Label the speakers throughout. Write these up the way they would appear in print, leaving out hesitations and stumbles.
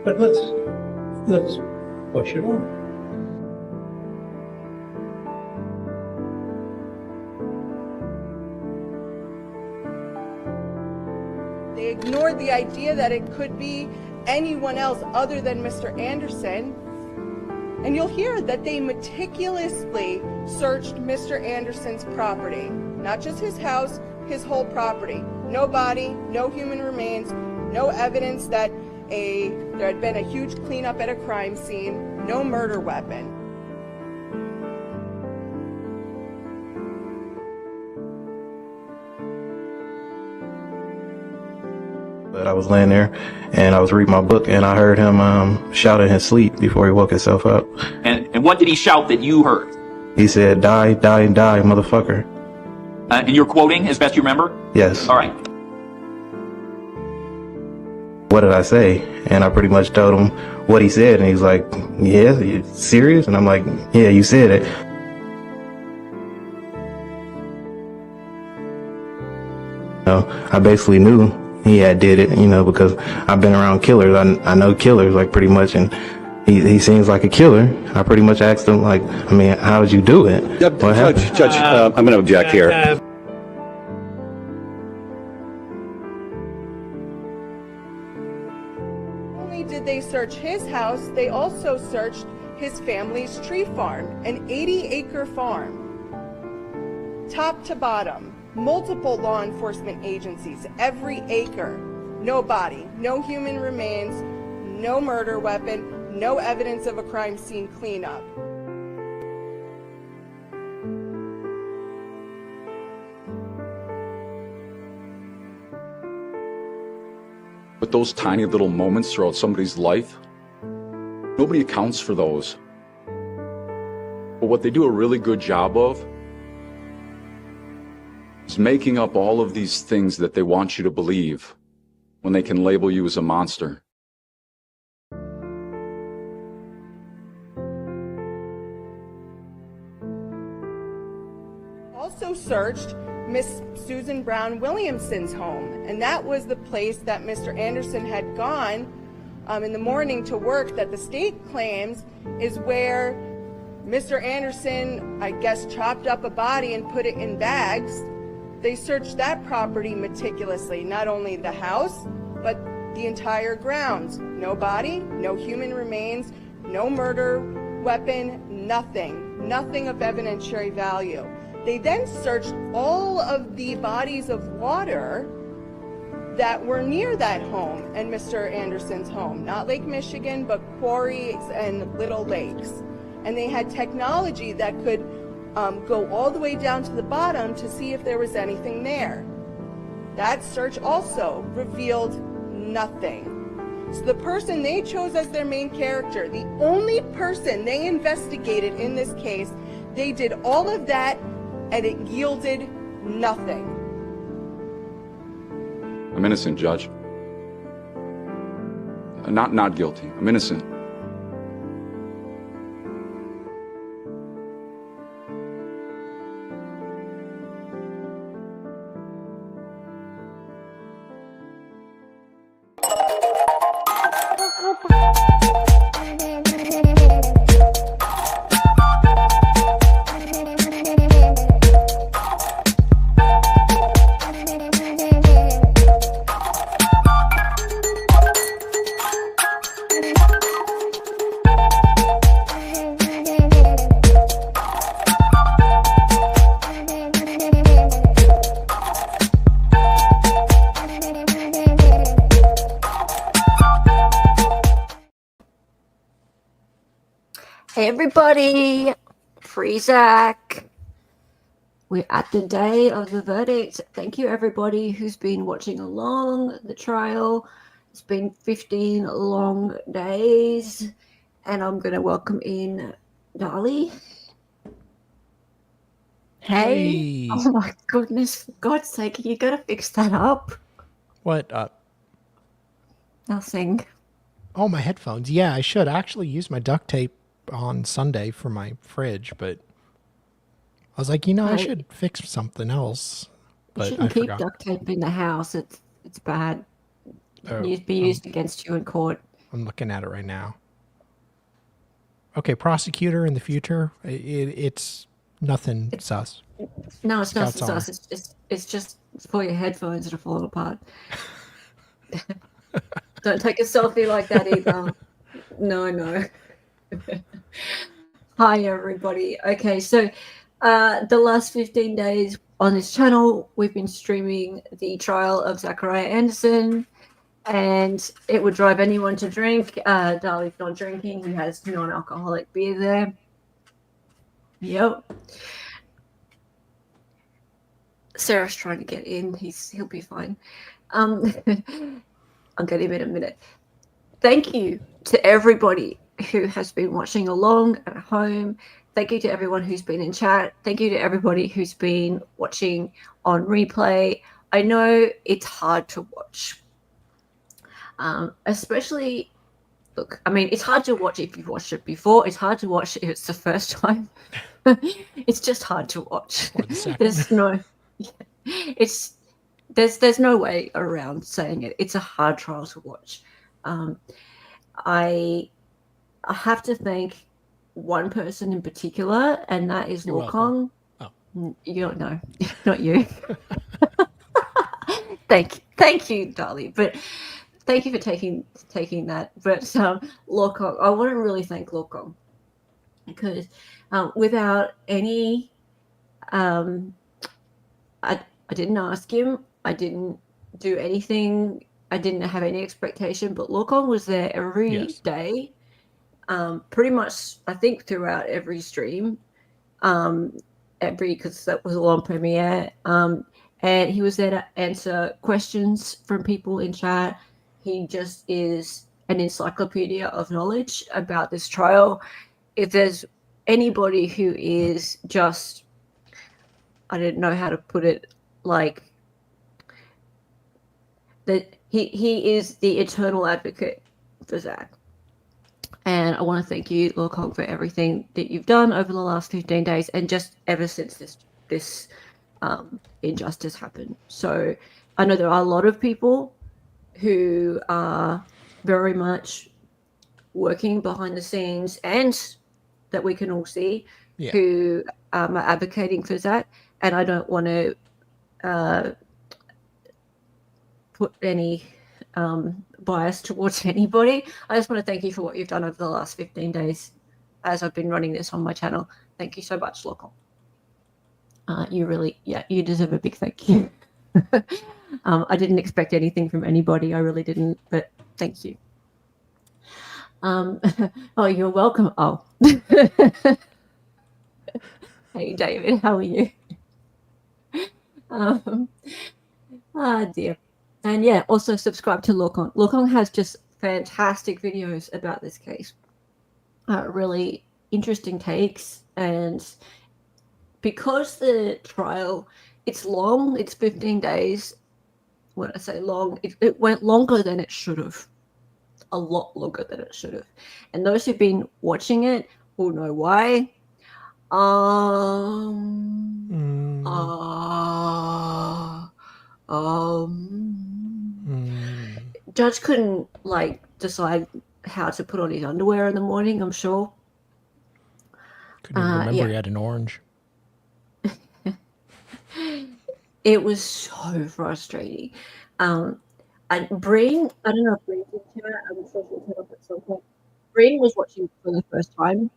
Speaker 1: But let's push it on.
Speaker 2: They ignored the idea that it could be anyone else other than Mr. Anderson. And you'll hear that they meticulously searched Mr. Anderson's property, not just his house, his whole property. No body, no human remains, no evidence that there had been a huge cleanup at a crime scene, no murder weapon.
Speaker 3: But I was laying there and I was reading my book and I heard him shout in his sleep before he woke himself up.
Speaker 4: And what did he shout that you heard?
Speaker 3: He said, "Die, die, die, motherfucker."
Speaker 4: And you're quoting as best you remember?
Speaker 3: Yes.
Speaker 4: All right.
Speaker 3: What did I say? And I pretty much told him what he said, and he's like, "Yeah, you serious?" And I'm like, "Yeah, you said it." I basically knew he had did it, because I've been around killers. I know killers, like, pretty much, and he seems like a killer. I pretty much asked him, like, how did you do it?
Speaker 5: Yep, Judge, I'm going to object here.
Speaker 2: Not only did they search his house, they also searched his family's tree farm, an 80-acre farm. Top to bottom, multiple law enforcement agencies, every acre. No body, no human remains, no murder weapon, no evidence of a crime scene cleanup.
Speaker 6: But those tiny little moments throughout somebody's life, nobody accounts for those. But what they do a really good job of is making up all of these things that they want you to believe when they can label you as a monster.
Speaker 2: Also searched Miss Susan Brown Williamson's home, and that was the place that Mr. Anderson had gone in the morning to work, that the state claims is where Mr. Anderson, I guess, chopped up a body and put it in bags. They searched that property meticulously, not only the house, but the entire grounds. No body, no human remains, no murder weapon, nothing of evidentiary value. They then searched all of the bodies of water that were near that home and Mr. Anderson's home. Not Lake Michigan, but quarries and little lakes. And they had technology that could go all the way down to the bottom to see if there was anything there. That search also revealed nothing. So the person they chose as their main character, the only person they investigated in this case, they did all of that and it yielded nothing.
Speaker 6: I'm innocent, Judge. Not guilty. I'm innocent.
Speaker 7: Hey everybody, free Zach. We're at the day of the verdict. Thank you everybody who's been watching along the trial. It's been 15 long days, and I'm going to welcome in Dolly. Hey. Oh my goodness, for God's sake, you got to fix that up.
Speaker 8: What up?
Speaker 7: Nothing.
Speaker 8: Oh, my headphones. Yeah, I should actually use my duct tape on Sunday for my fridge, but I was like, I should fix something else. But
Speaker 7: you shouldn't keep duct tape in the house. It's bad. It needs to be used against you in court.
Speaker 8: I'm looking at it right now. Okay, prosecutor in the future. It's nothing sus.
Speaker 7: No, it's not
Speaker 8: Scout's honor.
Speaker 7: sus. It's just for your headphones that are falling apart. Don't take a selfie like that either. No. Hi, everybody. Okay, so the last 15 days on this channel, we've been streaming the trial of Zachariah Anderson, and it would drive anyone to drink. Dali's not drinking. He has non-alcoholic beer there. Yep. Sarah's trying to get in. He'll be fine. I'll get him in a minute. Thank you to everybody who has been watching along at home. Thank you to everyone who's been in chat. Thank you to everybody who's been watching on replay. I know it's hard to watch, especially, look, I mean, it's hard to watch if you've watched it before. It's hard to watch if it's the first time. It's just hard to watch. There's no, there's no way around saying it. It's a hard trial to watch. I have to thank one person in particular, and that is Law Kong.
Speaker 8: Oh.
Speaker 7: You don't know, not you. Thank you, Dali. But thank you for taking that. But Law Kong, I want to really thank Law Kong, because without any, I didn't ask him. I didn't do anything. I didn't have any expectation, but Law Kong was there every day, pretty much, I think, throughout every stream, because that was all on Premiere, and he was there to answer questions from people in chat. He just is an encyclopedia of knowledge about this trial. If there's anybody who is just, I don't know how to put it, like, that he is the eternal advocate for Zach. And I want to thank you, Law Kong, for everything that you've done over the last 15 days and just ever since this injustice happened. So I know there are a lot of people who are very much working behind the scenes and that we can all see who are advocating for Zach. And I don't want to put any bias towards anybody. I just want to thank you for what you've done over the last 15 days as I've been running this on my channel. Thank you so much, Law Kong. You really, you deserve a big thank you. I didn't expect anything from anybody. I really didn't, but thank you. Oh, you're welcome. Oh. Hey, David, how are you? Dear. And yeah, also subscribe to Law Kong. Law Kong has just fantastic videos about this case. Really interesting takes. And because the trial, it's long, it's 15 days. When I say long, it went longer than it should have. A lot longer than it should have. And those who've been watching it will know why. Judge couldn't decide how to put on his underwear in the morning, I'm sure.
Speaker 8: Couldn't even remember he had an orange.
Speaker 7: It was so frustrating. And Breen, I don't know if Breen's in chat, I'm sure she'll turn up at some point. Breen was watching for the first time,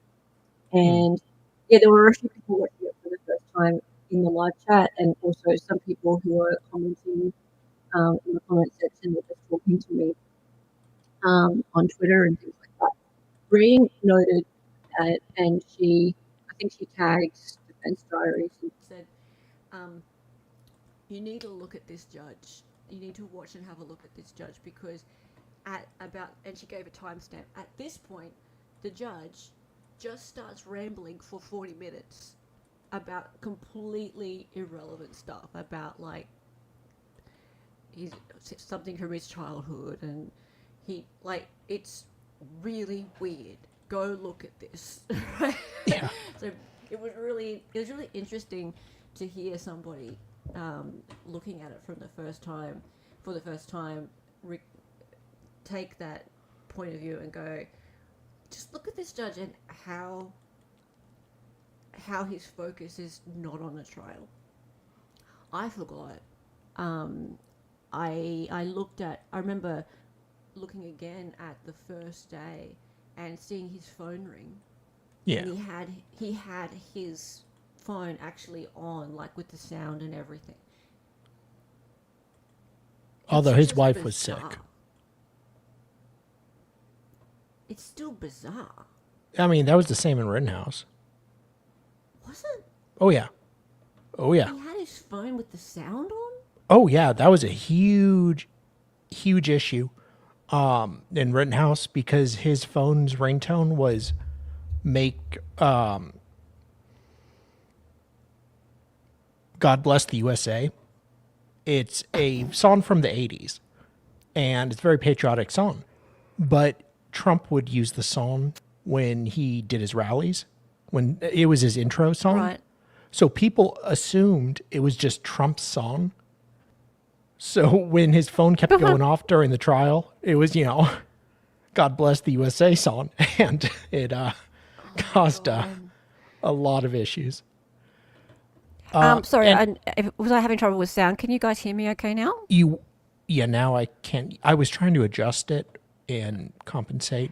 Speaker 7: and there were a few people watching it for the first time in the live chat, and also some people who were commenting in the comment section were just talking to me on Twitter and things like that. Breen noted that, and I think she tagged Defense Diaries and said, you need to look at this judge. You need to watch and have a look at this judge, because and she gave a timestamp. At this point, the judge just starts rambling for 40 minutes about completely irrelevant stuff, about something from his childhood, and it's really weird. Go look at this. Right? Yeah. So it was really interesting to hear somebody looking at it for the first time, take that point of view and go, just look at this judge and how his focus is not on the trial. I forgot. I remember looking again at the first day and seeing his phone ring.
Speaker 8: Yeah.
Speaker 7: And he had his phone actually on, like with the sound and everything.
Speaker 8: Although
Speaker 7: It's
Speaker 8: his
Speaker 7: just
Speaker 8: wife was
Speaker 7: bizarre.
Speaker 8: sick.
Speaker 7: It's still bizarre.
Speaker 8: I mean, that was the same in Rittenhouse.
Speaker 7: Was it?
Speaker 8: Oh, yeah. Oh, yeah.
Speaker 7: He had his phone with the sound on?
Speaker 8: Oh, yeah. That was a huge, huge issue in Rittenhouse because his phone's ringtone was make God Bless the USA. It's a song from the 80s, and it's a very patriotic song. But Trump would use the song when he did his rallies, when it was his intro song.
Speaker 7: Right.
Speaker 8: So people assumed it was just Trump's song. So when his phone kept going off during the trial, it was, God Bless the USA song. And it caused a lot of issues.
Speaker 7: Sorry, was I having trouble with sound? Can you guys hear me okay now?
Speaker 8: Now I can't. I was trying to adjust it and compensate.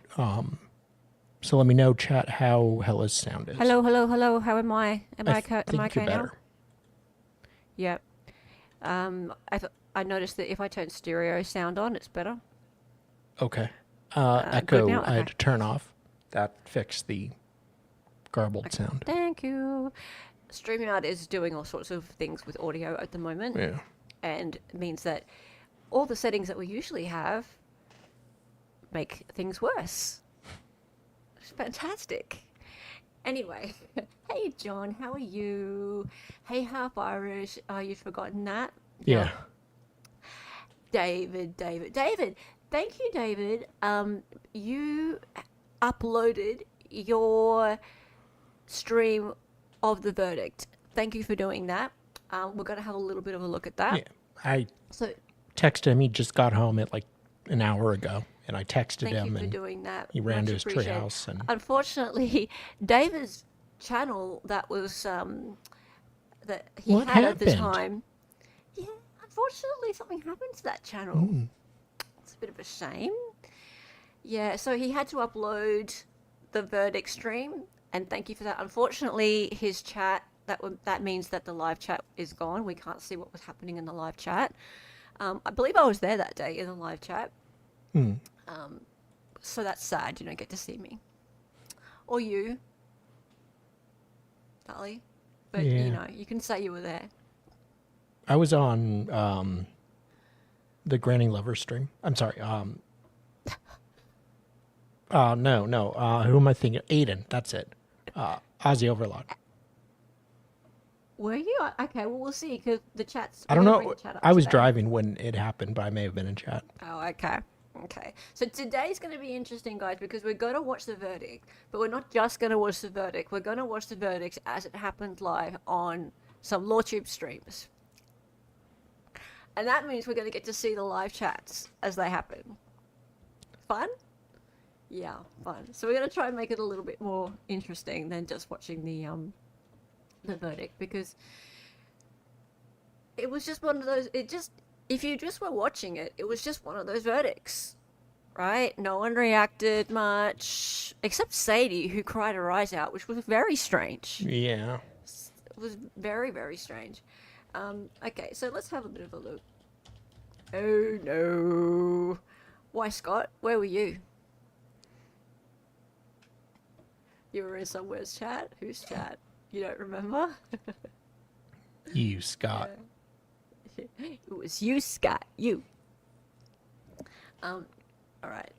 Speaker 8: So let me know, chat, how Hella's sound is.
Speaker 7: Hello. How am I? Am I okay
Speaker 8: you're
Speaker 7: now?
Speaker 8: better.
Speaker 7: Yep. I noticed that if I turn stereo sound on, it's better.
Speaker 8: Okay.
Speaker 7: good
Speaker 8: Echo,
Speaker 7: now?
Speaker 8: I had
Speaker 7: Okay.
Speaker 8: to turn off. That fixed the garbled sound.
Speaker 7: Thank you. StreamYard is doing all sorts of things with audio at the moment.
Speaker 8: Yeah.
Speaker 7: And it means that all the settings that we usually have make things worse. It's fantastic. Anyway, hey John, how are you? Hey, half Irish. You've forgotten that?
Speaker 8: Yeah.
Speaker 7: David. Thank you, David. You uploaded your stream of the verdict. Thank you for doing that. We're going to have a little bit of a look at that.
Speaker 8: Yeah. I
Speaker 7: So
Speaker 8: texted him. He just got home at like an hour ago, and I texted
Speaker 7: thank
Speaker 8: him,
Speaker 7: you for
Speaker 8: and
Speaker 7: doing that.
Speaker 8: he ran
Speaker 7: Much
Speaker 8: to his
Speaker 7: appreciated.
Speaker 8: treehouse. And
Speaker 7: Unfortunately, David's channel that was that he
Speaker 8: What
Speaker 7: had at the
Speaker 8: happened?
Speaker 7: time. Yeah, unfortunately, something happened to that channel. It's a bit of a shame. Yeah, so he had to upload the verdict stream, and thank you for that. Unfortunately, his chat that means that the live chat is gone. We can't see what was happening in the live chat. I believe I was there that day in the live chat. So that's sad. You don't get to see me or you, Dolly. But
Speaker 8: Yeah.
Speaker 7: you can say you were there.
Speaker 8: I was on the Granny Lover stream. I'm sorry. No. Who am I thinking? Aiden. That's it. Ozzy Overlord.
Speaker 7: Were you? Okay, well, we'll see, because the chat's...
Speaker 8: I don't
Speaker 7: we're gonna
Speaker 8: know.
Speaker 7: bring the chat up
Speaker 8: I was
Speaker 7: today.
Speaker 8: driving when it happened, but I may have been in chat.
Speaker 7: Oh, okay. Okay. So today's going to be interesting, guys, because we're going to watch the verdict, but we're not just going to watch the verdict. We're going to watch the verdict as it happened live on some LawTube streams. And that means we're going to get to see the live chats as they happen. Fun? Yeah, fun. So we're going to try and make it a little bit more interesting than just watching the verdict, because it was just one of those, if you just were watching it, it was just one of those verdicts, right? No one reacted much, except Sadie, who cried her eyes out, which was very strange.
Speaker 8: Yeah.
Speaker 7: It was very, very strange. Okay, so let's have a bit of a look. Oh no. Why, Scott? Where were you? You were in somewhere's chat? Whose chat? You don't remember?
Speaker 8: You, Scott.
Speaker 7: It was you, Scott. You. All right.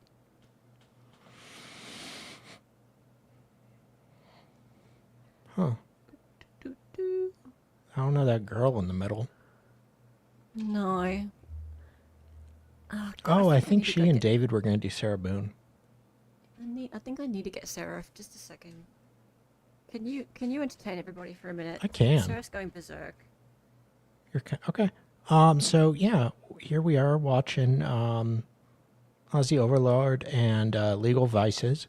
Speaker 8: Huh. I don't know that girl in the middle.
Speaker 7: No.
Speaker 8: Oh, I think
Speaker 7: need to
Speaker 8: she
Speaker 7: go
Speaker 8: and
Speaker 7: get-
Speaker 8: David were going to do Sarah Boone.
Speaker 7: I think I need to get Sarah. Just a second. Can you entertain everybody for a minute?
Speaker 8: I can.
Speaker 7: Sarah's going berserk.
Speaker 8: Okay. So yeah, here we are watching Aussie Overlord and Legal Vices.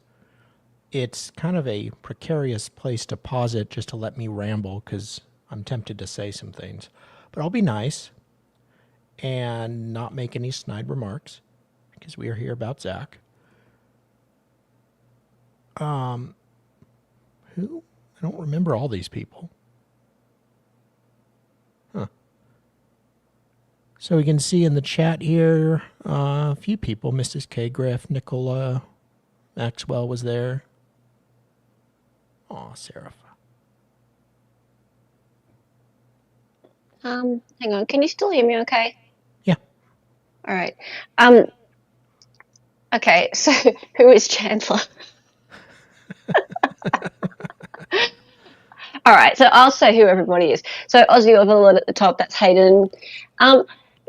Speaker 8: It's kind of a precarious place to pause it just to let me ramble because I'm tempted to say some things. But I'll be nice and not make any snide remarks because we are here about Zach. Who? I don't remember all these people. Huh. So we can see in the chat here a few people. Mrs. K. Griff, Nicola, Maxwell was there. Aw, Seraph.
Speaker 7: Hang on. Can you still hear me okay?
Speaker 8: Yeah.
Speaker 7: All right. Okay, so who is Chandler? All right, so I'll say who everybody is. So Aussie Overlord at the top, that's Hayden.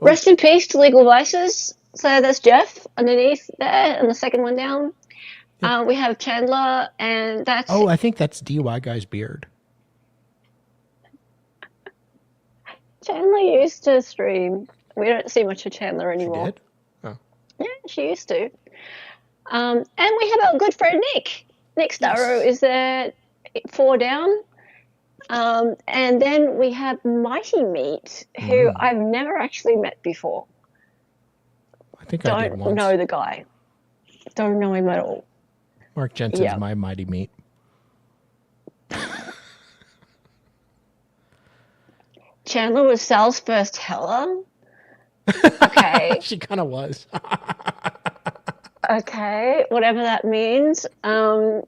Speaker 7: Rest in peace to Legal Vices. So that's Jeff underneath there, and the second one down. Yep. We have Chandler, and that's...
Speaker 8: Oh, I think that's DY Guy's beard.
Speaker 7: Chandler used to stream. We don't see much of Chandler anymore.
Speaker 8: She did? Oh.
Speaker 7: Yeah, she used to. And we have our good friend Nick. Nick Starrow is there, 4 down. And then we have Mighty Meat, who I've never actually met before.
Speaker 8: I think I did once.
Speaker 7: Don't know the guy. Don't know him at all.
Speaker 8: Mark Jensen's my Mighty Meat.
Speaker 7: Chandler was Sal's first Hella. Okay.
Speaker 8: She kind of was.
Speaker 7: Okay, whatever that means. I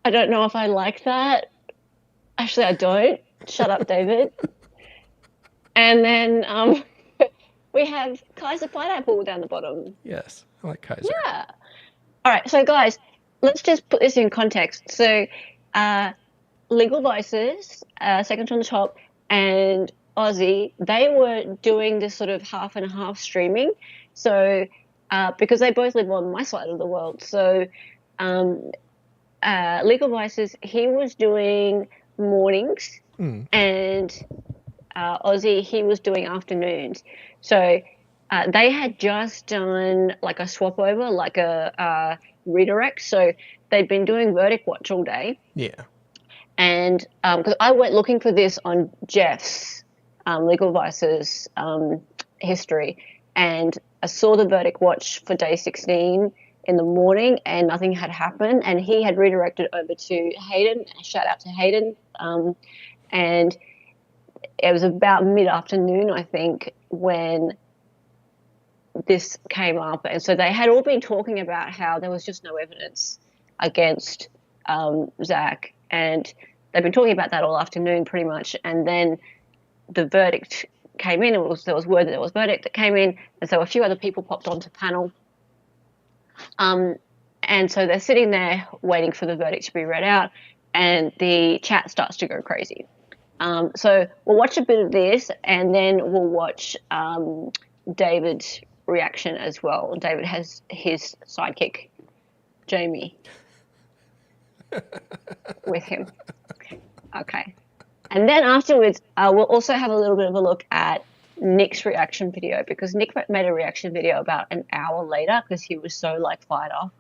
Speaker 7: don't know if I like that. Actually, I don't. Shut up, David. And then we have Kaiser Pineapple down the bottom.
Speaker 8: Yes, I like Kaiser.
Speaker 7: Yeah. All right, so guys, let's just put this in context. So, Legal Vices, second from the top, and Aussie, they were doing this sort of half and half streaming. So, because they both live on my side of the world. So, Legal Vices, he was doing mornings, and Aussie, he was doing afternoons. So, they had just done like a swap over, like a redirect. So, they'd been doing Verdict Watch all day.
Speaker 8: Yeah.
Speaker 7: And because I went looking for this on Jeff's Legal Vices history, and I saw the Verdict Watch for day 16 in the morning, and nothing had happened, and he had redirected over to Hayden. Shout out to Hayden. And it was about mid-afternoon, I think, when this came up. And so they had all been talking about how there was just no evidence against Zach, and they've been talking about that all afternoon pretty much. And then the verdict came in, there was word that there was verdict that came in, and so a few other people popped onto panel. And so they're sitting there waiting for the verdict to be read out, and the chat starts to go crazy. So we'll watch a bit of this, and then we'll watch David's reaction as well. David has his sidekick, Jamie, with him. Okay. And then afterwards, we'll also have a little bit of a look at Nick's reaction video, because Nick made a reaction video about an hour later because he was so fired up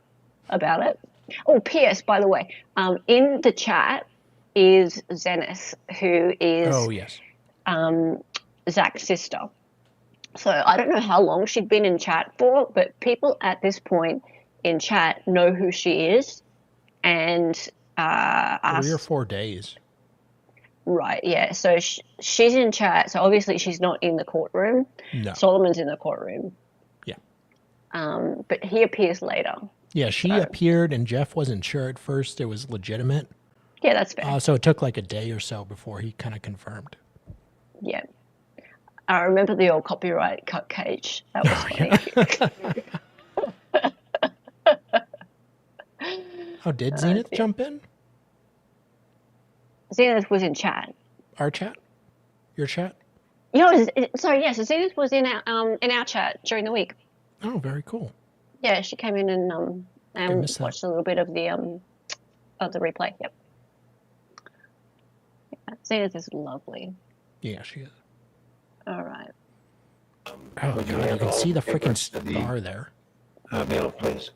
Speaker 7: about it. Oh, P.S. by the way, in the chat is Zenith, who is Zach's sister. So I don't know how long she'd been in chat for, but people at this point in chat know who she is, and
Speaker 8: 3 or 4 days.
Speaker 7: Right, yeah. So she's in chat. So obviously she's not in the courtroom.
Speaker 8: No.
Speaker 7: Solomon's in the courtroom.
Speaker 8: Yeah.
Speaker 7: But he appears later.
Speaker 8: Yeah, she appeared, and Jeff wasn't sure at first it was legitimate.
Speaker 7: Yeah, that's fair.
Speaker 8: So it took a day or so before he kind of confirmed.
Speaker 7: Yeah. I remember the old copyright cut cage. That was funny.
Speaker 8: Oh, did Zenith jump in?
Speaker 7: Zenith was in chat.
Speaker 8: Our chat? Your chat?
Speaker 7: Sorry, yes. Zenith was in our chat during the week.
Speaker 8: Oh, very cool.
Speaker 7: Yeah, she came in and watched a little bit of the replay. Yep. Yeah, Zenith is lovely.
Speaker 8: Yeah, she is.
Speaker 7: All right.
Speaker 8: Oh,
Speaker 1: would you
Speaker 8: God, you
Speaker 1: hand
Speaker 8: can
Speaker 1: all
Speaker 8: see the freaking
Speaker 1: papers to
Speaker 8: star there.
Speaker 1: Bailiff, please?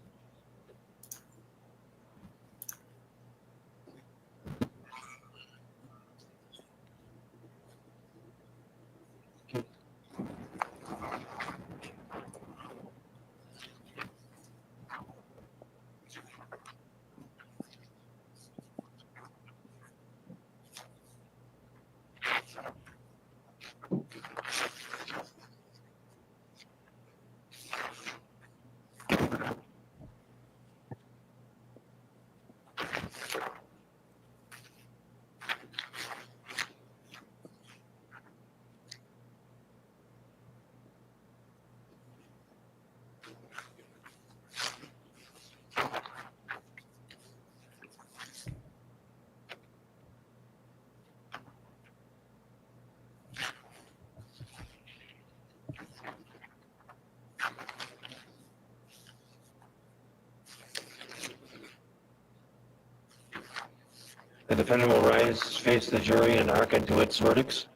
Speaker 1: The defendant will rise, face the jury, and hearken to its verdicts.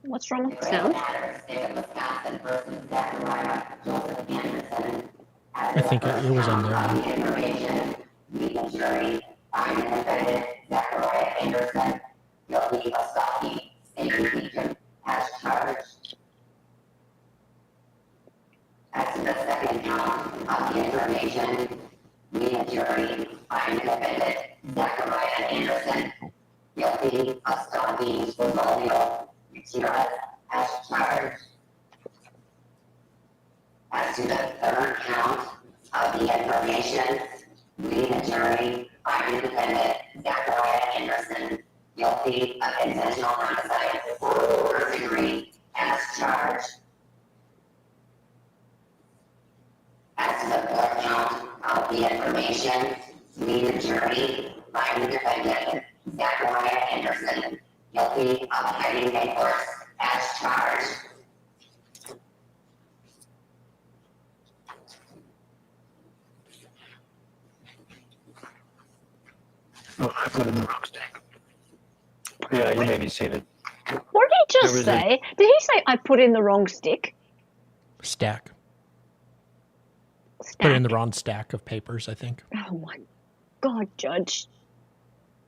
Speaker 7: What's wrong with the sound?
Speaker 8: I think it was on their end.
Speaker 9: Jury, find the defendant, Zachariah Anderson, guilty of stalking, state region, as charged. As to the second count of the information, we, the jury, find the defendant, Zachariah Anderson, guilty of stalking, portfolio, material, as charged. As to the third count of the information, we, the jury, find the defendant, Zachariah Anderson, guilty of intentional homicide, first degree, as charged. As to the fourth count of the information, we, the jury, find the defendant, Zachariah Anderson, guilty of hiding a corpse, as charged.
Speaker 1: Oh, I put in the wrong stack. Yeah, you may be seated.
Speaker 10: What did he just
Speaker 1: There was
Speaker 10: say? Did he say I put in the wrong stick?
Speaker 8: Stack.
Speaker 10: Stack.
Speaker 8: Put in the wrong stack of papers, I think.
Speaker 10: Oh my God, Judge.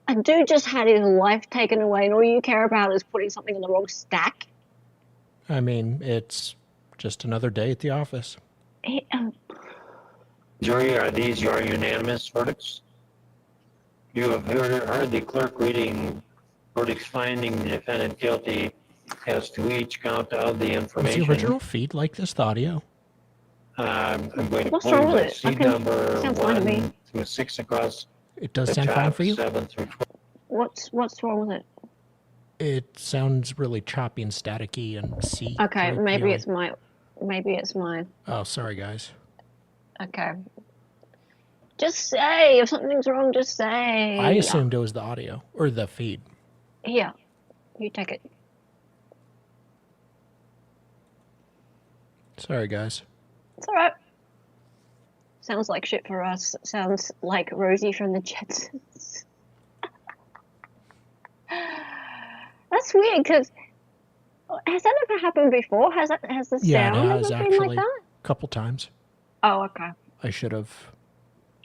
Speaker 10: A dude just had his life taken away and all you care about is putting something in the wrong stack?
Speaker 8: I mean, it's just another day at the office.
Speaker 1: Jury, are these your unanimous verdicts? You have heard the clerk reading verdicts finding the defendant guilty as to each count of the
Speaker 8: Was
Speaker 1: information.
Speaker 8: the original feed like this, the audio?
Speaker 1: I'm going to
Speaker 10: What's
Speaker 1: quote
Speaker 10: wrong with
Speaker 1: by
Speaker 10: it?
Speaker 1: seat
Speaker 10: Okay,
Speaker 1: number
Speaker 10: sounds fine to me.
Speaker 1: 1 through 6 across
Speaker 8: It does
Speaker 1: the
Speaker 8: sound fine
Speaker 1: top,
Speaker 8: for you?
Speaker 1: 7 through 12.
Speaker 10: What's wrong with it?
Speaker 8: It sounds really choppy and staticky and C.
Speaker 10: Okay,
Speaker 8: very
Speaker 10: maybe
Speaker 8: clearly.
Speaker 10: it's mine.
Speaker 8: Oh, sorry, guys.
Speaker 10: Okay. Just say if something's wrong. Just say.
Speaker 8: I assumed it was the audio or the feed.
Speaker 10: Here, you take it.
Speaker 8: Sorry, guys.
Speaker 10: It's all right. Sounds like shit for us. Sounds like Rosie from the Jetsons. That's weird because has that ever happened before? Has the
Speaker 8: Yeah,
Speaker 10: sound
Speaker 8: it has
Speaker 10: ever been
Speaker 8: actually
Speaker 10: like that?
Speaker 8: a couple times.
Speaker 10: Oh, okay.
Speaker 8: I should have.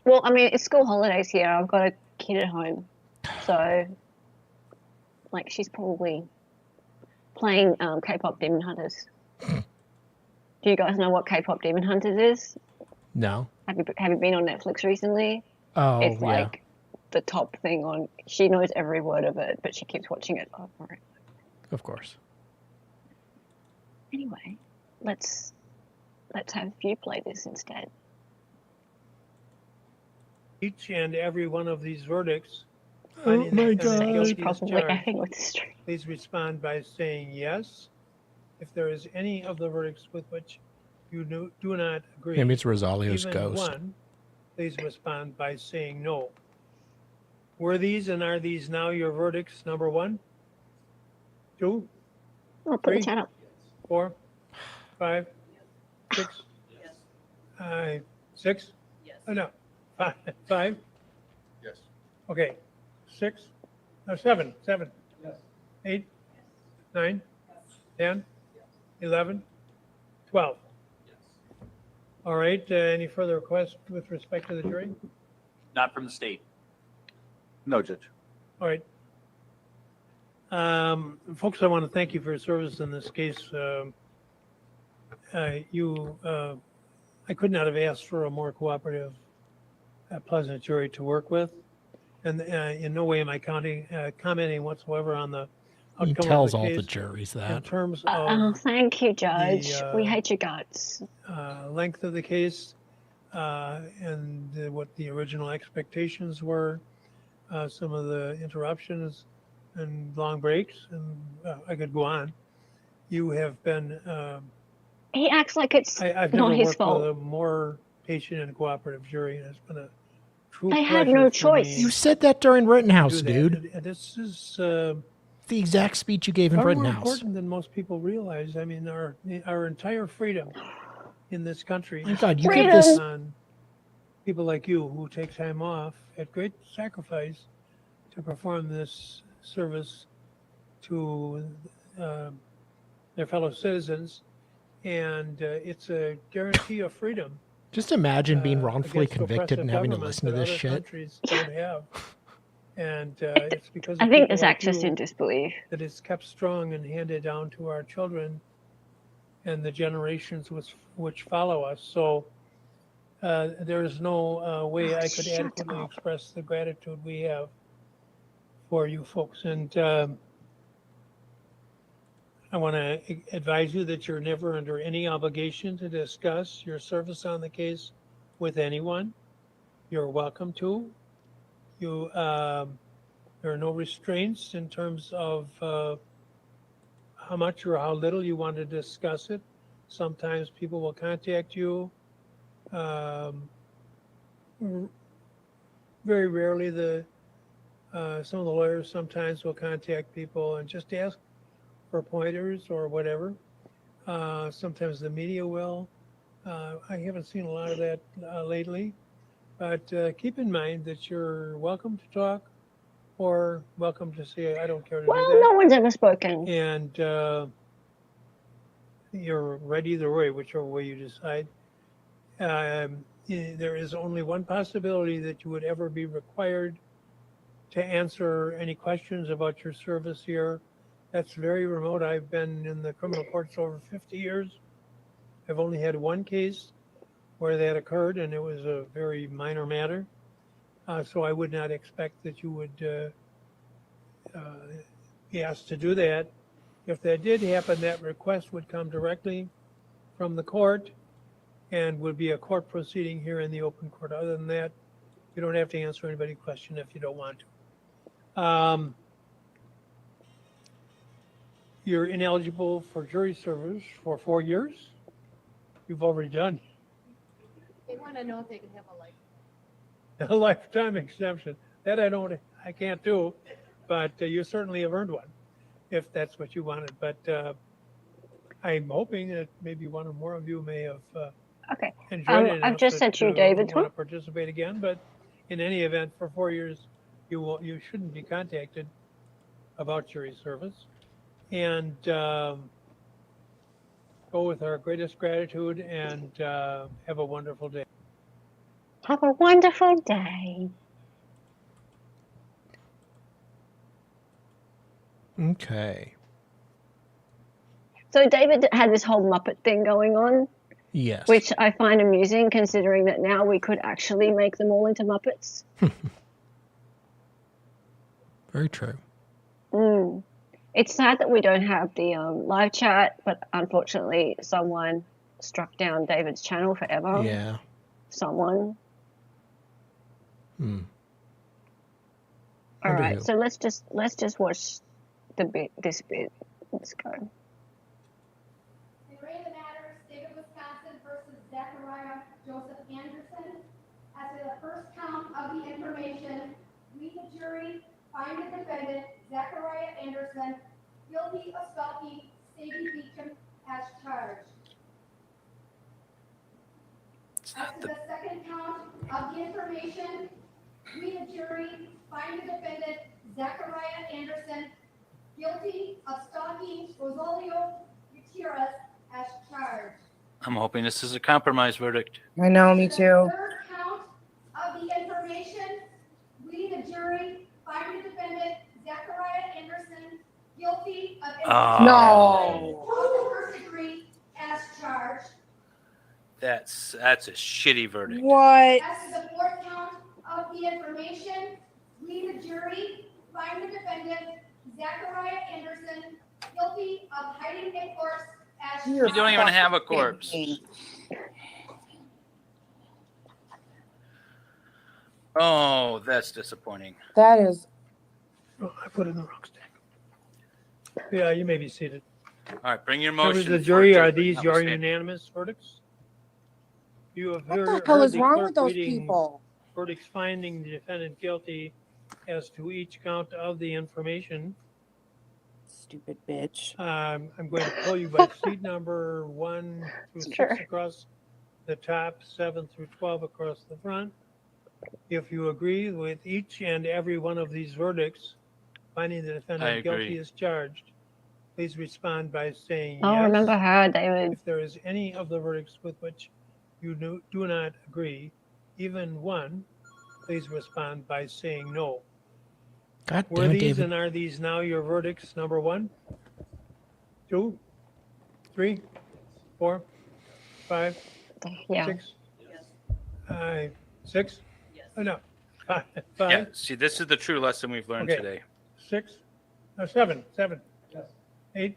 Speaker 10: Well, I mean, it's school holidays here. I've got a kid at home, so like she's probably playing K-pop Demon Hunters. Do you guys know what K-pop Demon Hunters is?
Speaker 8: No.
Speaker 10: Have you been on Netflix recently?
Speaker 8: Oh,
Speaker 10: It's
Speaker 8: yeah.
Speaker 10: like the top thing on. She knows every word of it, but she keeps watching it over and over.
Speaker 8: Of course.
Speaker 10: Anyway, let's have you play this instead.
Speaker 11: Each and every one of these verdicts,
Speaker 8: Oh
Speaker 11: finding
Speaker 8: my
Speaker 11: the defendant
Speaker 8: God.
Speaker 10: She's
Speaker 11: guilty as
Speaker 10: probably
Speaker 11: charged,
Speaker 10: acting with the stream.
Speaker 11: please respond by saying yes. If there is any of the verdicts with which you do not agree,
Speaker 8: Maybe it's Rosalio's
Speaker 11: even
Speaker 8: ghost.
Speaker 11: one, please respond by saying no. Were these and are these now your verdicts? Number 1, 2,
Speaker 10: I'll put the
Speaker 11: 3,
Speaker 10: chat up.
Speaker 11: 4, 5, 6, 6? No, 5?
Speaker 6: Yes.
Speaker 11: Okay, 6, no, 7, 8, 9, 10, 11, 12. All right, any further requests with respect to the jury?
Speaker 4: Not from the state.
Speaker 5: No, Judge.
Speaker 11: All right. Folks, I want to thank you for your service in this case. I could not have asked for a more cooperative, pleasant jury to work with. And in no way am I commenting whatsoever on the
Speaker 8: He
Speaker 11: outcome
Speaker 8: tells
Speaker 11: of the
Speaker 8: all the
Speaker 11: case.
Speaker 8: juries
Speaker 11: In
Speaker 8: that.
Speaker 11: terms
Speaker 10: Oh,
Speaker 11: of
Speaker 10: thank you, Judge. We
Speaker 11: the,
Speaker 10: hate your guts.
Speaker 11: length of the case and what the original expectations were, some of the interruptions and long breaks, and I could go on. You have been,
Speaker 10: He acts like it's
Speaker 11: I've
Speaker 10: not
Speaker 11: never
Speaker 10: his
Speaker 11: worked
Speaker 10: fault.
Speaker 11: with a more patient and cooperative jury, and it's been a true
Speaker 10: They
Speaker 11: pleasure
Speaker 10: had no
Speaker 11: for
Speaker 10: choice.
Speaker 11: me
Speaker 8: You said that during Rittenhouse,
Speaker 11: to do that.
Speaker 8: dude.
Speaker 11: And this is
Speaker 8: The exact speech you gave in
Speaker 11: far more
Speaker 8: Rittenhouse.
Speaker 11: important than most people realize. I mean, our entire freedom in this country
Speaker 8: My
Speaker 11: is
Speaker 8: God, you give
Speaker 10: Freedom.
Speaker 8: this.
Speaker 11: on people like you who take time off at great sacrifice to perform this service to their fellow citizens, and it's a guarantee of freedom.
Speaker 8: Just imagine being wrongfully
Speaker 11: against
Speaker 8: convicted and
Speaker 11: oppressive
Speaker 8: having to
Speaker 11: governments
Speaker 8: listen to
Speaker 11: that
Speaker 8: this
Speaker 11: other
Speaker 8: shit.
Speaker 11: countries don't have. And it's because of
Speaker 10: I think
Speaker 11: people
Speaker 10: Zach
Speaker 11: like
Speaker 10: just
Speaker 11: you
Speaker 10: in disbelief.
Speaker 11: that it's kept strong and handed down to our children and the generations which follow us. So there is no way I could
Speaker 10: Shut
Speaker 11: adequately
Speaker 10: up.
Speaker 11: express the gratitude we have for you folks. And I want to advise you that you're never under any obligation to discuss your service on the case with anyone. You're welcome to. There are no restraints in terms of how much or how little you want to discuss it. Sometimes people will contact you. Very rarely some of the lawyers sometimes will contact people and just ask for pointers or whatever. Sometimes the media will. I haven't seen a lot of that lately, but keep in mind that you're welcome to talk or welcome to say, I don't care to do
Speaker 10: Well,
Speaker 11: that.
Speaker 10: no one's ever spoken.
Speaker 11: And you're right either way, whichever way you decide. There is only one possibility that you would ever be required to answer any questions about your service here. That's very remote. I've been in the criminal courts over 50 years. I've only had one case where that occurred, and it was a very minor matter. So I would not expect that you would be asked to do that. If that did happen, that request would come directly from the court and would be a court proceeding here in the open court. Other than that, you don't have to answer anybody's question if you don't want to. You're ineligible for jury service for 4 years. You've already done
Speaker 12: They want to know if they can have a life.
Speaker 11: a lifetime exemption. That I can't do, but you certainly have earned one if that's what you wanted. But I'm hoping that maybe one or more of you may have
Speaker 10: Okay.
Speaker 11: enjoyed it.
Speaker 10: I've just sent you David's
Speaker 11: want
Speaker 10: one.
Speaker 11: to participate again, but in any event, for 4 years, you shouldn't be contacted about jury service. And go with our greatest gratitude and have a wonderful day.
Speaker 10: Have a wonderful day.
Speaker 8: Okay.
Speaker 10: So David had this whole Muppet thing going on,
Speaker 8: Yes.
Speaker 10: which I find amusing considering that now we could actually make them all into Muppets.
Speaker 8: Very true.
Speaker 10: It's sad that we don't have the live chat, but unfortunately someone struck down David's channel forever.
Speaker 8: Yeah.
Speaker 10: Someone.
Speaker 8: Hmm.
Speaker 10: All
Speaker 8: Wonder
Speaker 10: right,
Speaker 8: who.
Speaker 10: so let's just watch this bit. Let's go.
Speaker 12: In the matter, State of Wisconsin versus Zachariah Anderson. As to the first count of the information, we the jury find the defendant, Zachariah Anderson, guilty of stalking Sadie Beecham as charged. As to the second count of the information, we, the jury, find the defendant, Zachariah Anderson, guilty of stalking Rosalio Gutierrez as charged.
Speaker 4: I'm hoping this is a compromise verdict.
Speaker 13: I know, me
Speaker 12: The
Speaker 13: too.
Speaker 12: third count of the information, we, the jury, find the defendant, Zachariah Anderson, guilty of
Speaker 13: No.
Speaker 12: of the first degree as charged.
Speaker 4: That's a shitty verdict.
Speaker 13: What?
Speaker 12: As to the fourth count of the information, we, the jury, find the defendant, Zachariah Anderson, guilty of hiding a corpse as
Speaker 4: You don't even have a corpse. Oh, that's disappointing.
Speaker 13: That is.
Speaker 11: Oh, I put it in the wrong stack. Yeah, you may be seated.
Speaker 4: All right, bring your
Speaker 11: Members
Speaker 4: motion.
Speaker 11: of the jury,
Speaker 4: for
Speaker 11: are
Speaker 4: judgment
Speaker 11: these your
Speaker 4: notwithstanding.
Speaker 11: unanimous verdicts? You have
Speaker 13: What
Speaker 11: heard,
Speaker 13: the hell
Speaker 11: heard
Speaker 13: is
Speaker 11: the
Speaker 13: wrong
Speaker 11: clerk
Speaker 13: with those
Speaker 11: reading
Speaker 13: people?
Speaker 11: verdicts finding the defendant guilty as to each count of the information.
Speaker 13: Stupid bitch.
Speaker 11: I'm going to pull you by seat number 1 through 6
Speaker 10: Sure.
Speaker 11: across the top, 7 through 12 across the front. If you agree with each and every one of these verdicts, finding the
Speaker 4: I
Speaker 11: defendant
Speaker 4: agree.
Speaker 11: guilty as charged, please respond by saying
Speaker 10: Oh,
Speaker 11: yes.
Speaker 10: remember her, David.
Speaker 11: If there is any of the verdicts with which you do not agree, even one, please respond by saying no.
Speaker 8: God
Speaker 11: Were
Speaker 8: damn it,
Speaker 11: these
Speaker 8: David.
Speaker 11: and are these now your verdicts? Number 1, 2, 3, 4, 5,
Speaker 10: Yeah.
Speaker 11: 6, 6? Oh, no. 5,
Speaker 4: Yeah, see, this is the true lesson we've learned
Speaker 11: Okay.
Speaker 4: today.
Speaker 11: 6, no, 7, 8,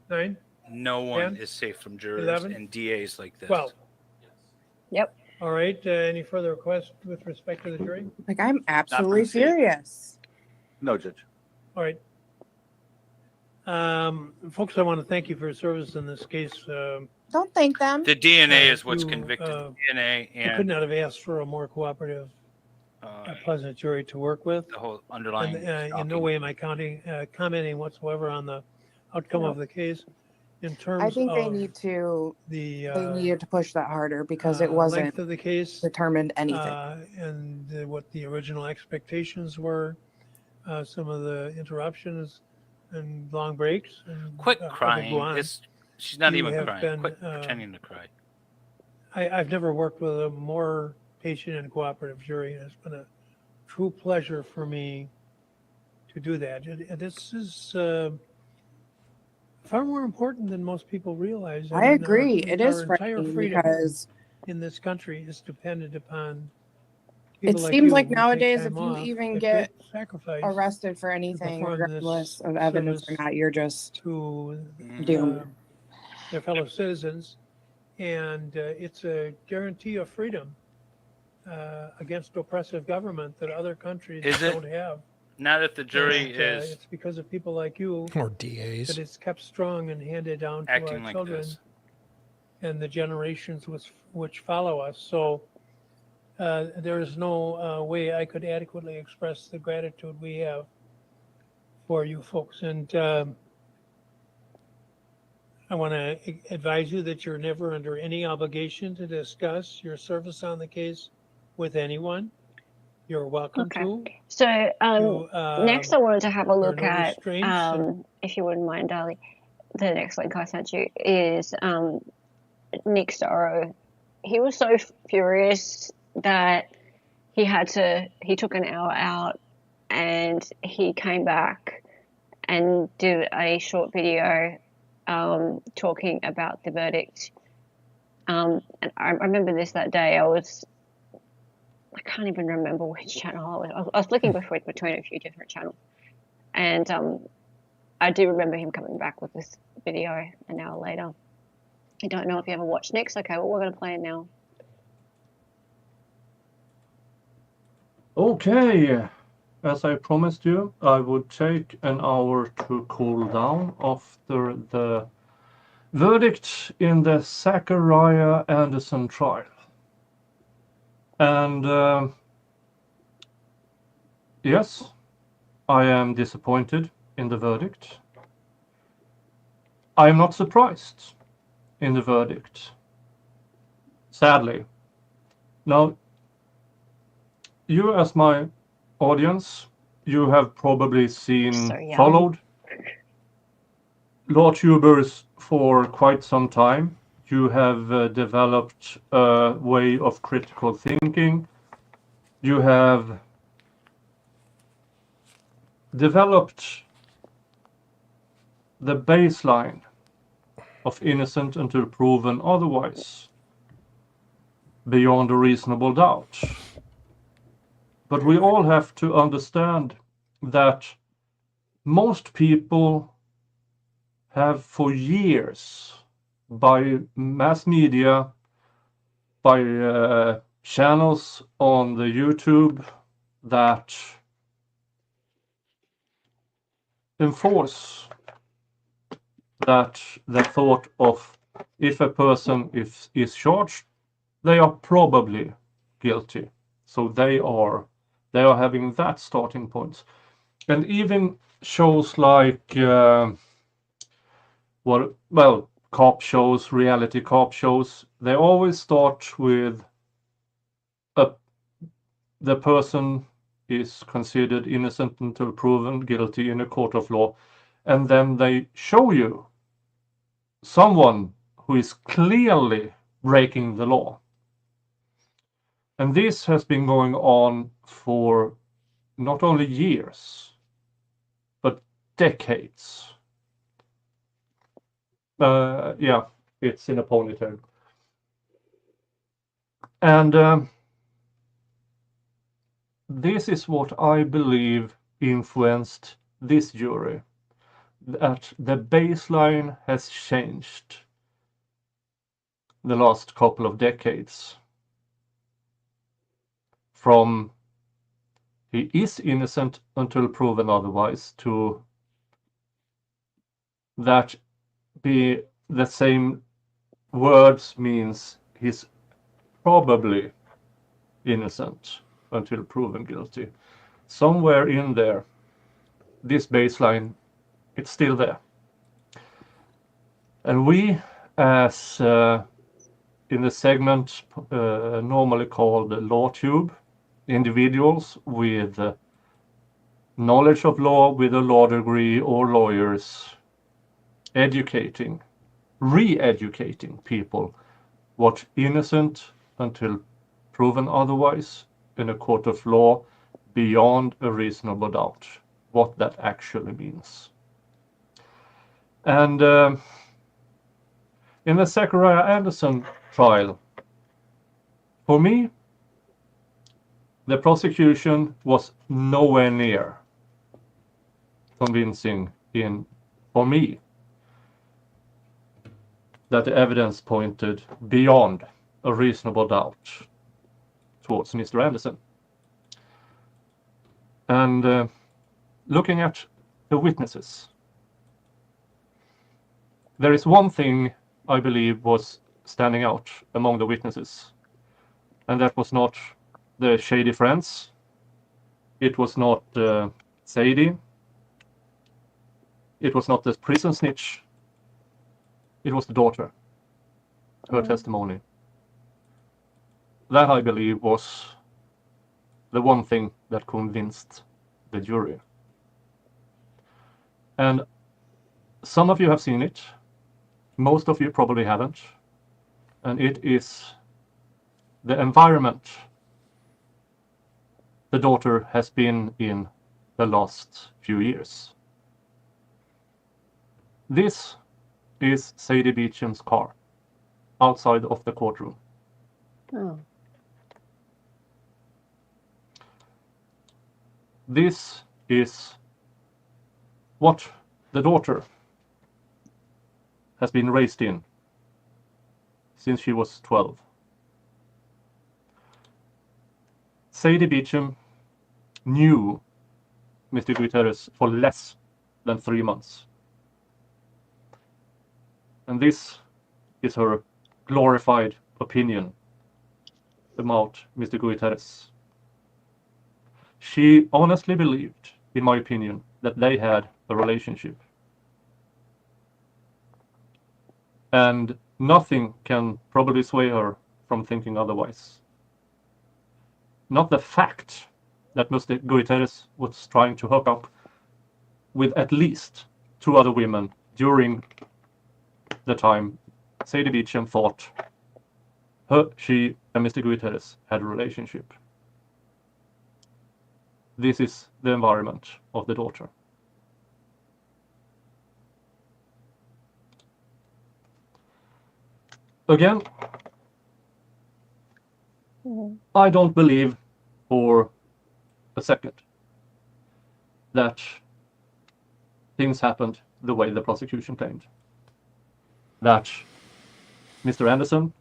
Speaker 11: 9,
Speaker 4: No one
Speaker 11: 10,
Speaker 4: is safe from jurors
Speaker 11: 11,
Speaker 4: and DAs like this.
Speaker 11: 12.
Speaker 10: Yep.
Speaker 11: All right, any further requests with respect to the jury?
Speaker 13: Like, I'm absolutely
Speaker 4: the state.
Speaker 13: serious.
Speaker 5: No, Judge.
Speaker 11: All right. Folks, I want to thank you for your service in this case.
Speaker 13: Don't thank them.
Speaker 4: The DNA is what's
Speaker 11: you,
Speaker 4: convicted DNA,
Speaker 11: I could
Speaker 4: and
Speaker 11: not have asked for a more cooperative, pleasant jury to work with.
Speaker 4: the whole underlying.
Speaker 11: And in no
Speaker 4: stalking.
Speaker 11: way am I commenting whatsoever on the outcome of the case. In terms
Speaker 13: I think they
Speaker 11: of
Speaker 13: need to.
Speaker 11: the
Speaker 13: They needed to push that harder because it
Speaker 11: length
Speaker 13: wasn't
Speaker 11: of the case,
Speaker 13: determined anything.
Speaker 11: and what the original expectations were, some of the interruptions and long breaks. And,
Speaker 4: Quit
Speaker 11: I could go
Speaker 4: crying.
Speaker 11: on.
Speaker 4: She's not
Speaker 11: You
Speaker 4: even
Speaker 11: have
Speaker 4: crying.
Speaker 11: been,
Speaker 4: Quit pretending to cry.
Speaker 11: I've never worked with a more patient and cooperative jury. It's been a true pleasure for me to do that. And this is far more important than most people realize.
Speaker 13: I
Speaker 11: mean,
Speaker 13: agree. It is
Speaker 11: our entire
Speaker 13: frightening
Speaker 11: freedom
Speaker 13: because
Speaker 11: in this country is dependent upon
Speaker 13: it
Speaker 11: people
Speaker 13: seems
Speaker 11: you
Speaker 13: like
Speaker 11: who take
Speaker 13: nowadays
Speaker 11: time
Speaker 13: if you
Speaker 11: off
Speaker 13: even
Speaker 11: at
Speaker 13: get
Speaker 11: great sacrifice
Speaker 13: arrested for anything,
Speaker 11: perform this
Speaker 13: regardless of evidence or
Speaker 11: service
Speaker 13: not, you're just
Speaker 11: to
Speaker 13: doomed.
Speaker 11: their fellow citizens, and it's a guarantee of freedom against oppressive government that other countries
Speaker 4: Is it?
Speaker 11: don't have.
Speaker 4: Not if the jury
Speaker 11: And,
Speaker 4: is
Speaker 11: it's because of people like you
Speaker 8: Or DAs.
Speaker 11: that it's kept strong and handed down to
Speaker 4: acting
Speaker 11: our
Speaker 4: like
Speaker 11: children
Speaker 4: this.
Speaker 11: and the generations which follow us. So there is no way I could adequately express the gratitude we have for you folks. And I want to advise you that you're never under any obligation to discuss your service on the case with anyone. You're welcome
Speaker 10: Okay.
Speaker 11: to.
Speaker 10: So
Speaker 11: You,
Speaker 10: next, I wanted to have a
Speaker 11: there are
Speaker 10: look
Speaker 11: no
Speaker 10: at,
Speaker 11: restraints.
Speaker 10: if you wouldn't mind, darling. The next link I sent you is Nick Storrow. He was so furious that he took an hour out and he came back and did a short video talking about the verdict. And I remember this that day. I can't even remember which channel I was flicking between a few different channels. And I do remember him coming back with this video an hour later. I don't know if you ever watched Nick's. Okay, well, we're going to play it now.
Speaker 14: Okay, as I promised you, I would take an hour to cool down after the verdict in the Zachariah Anderson trial. And yes, I am disappointed in the verdict. I am not surprised in the verdict, sadly. Now, you as my audience, you have probably seen,
Speaker 10: So young.
Speaker 14: followed law tubers for quite some time. You have developed a way of critical thinking. You have developed the baseline of innocent until proven otherwise, beyond a reasonable doubt. But we all have to understand that most people have for years, by mass media, by channels on the YouTube that enforce that the thought of if a person is charged, they are probably guilty. So they are having that starting point. And even shows like cop shows, reality cop shows, they always start with the person is considered innocent until proven guilty in a court of law, and then they show you someone who is clearly breaking the law. And this has been going on for not only years, but decades. Yeah, it's in a ponytail. And this is what I believe influenced this jury, that the baseline has changed the last couple of decades. From he is innocent until proven otherwise to that be the same words means he's probably innocent until proven guilty. Somewhere in there, this baseline, it's still there. And we, as in the segment normally called LawTube, individuals with knowledge of law, with a law degree, or lawyers, educating, re-educating people what innocent until proven otherwise in a court of law beyond a reasonable doubt, what that actually means. And in the Zachariah Anderson trial, for me, the prosecution was nowhere near convincing for me, that the evidence pointed beyond a reasonable doubt towards Mr. Anderson. And looking at the witnesses, there is one thing I believe was standing out among the witnesses, and that was not the shady friends, it was not Sadie, it was not the prison snitch, it was the daughter, her testimony. That, I believe, was the one thing that convinced the jury. And some of you have seen it, most of you probably haven't, and it is the environment the daughter has been in the last few years. This is Sadie Beecham's car outside of the courtroom.
Speaker 10: Oh.
Speaker 14: This is what the daughter has been raised in since she was 12. Sadie Beecham knew Mr. Guterres for less than 3 months. And this is her glorified opinion about Mr. Guterres. she honestly believed, in my opinion, that they had a relationship. And nothing can probably sway her from thinking otherwise. Not the fact that Mr. Guterres was trying to hook up with at least 2 other women during the time Sadie Beecham thought she and Mr. Guterres had a relationship. This is the environment of the daughter. Again, I don't believe for a second that things happened the way the prosecution claimed. That Mr. Anderson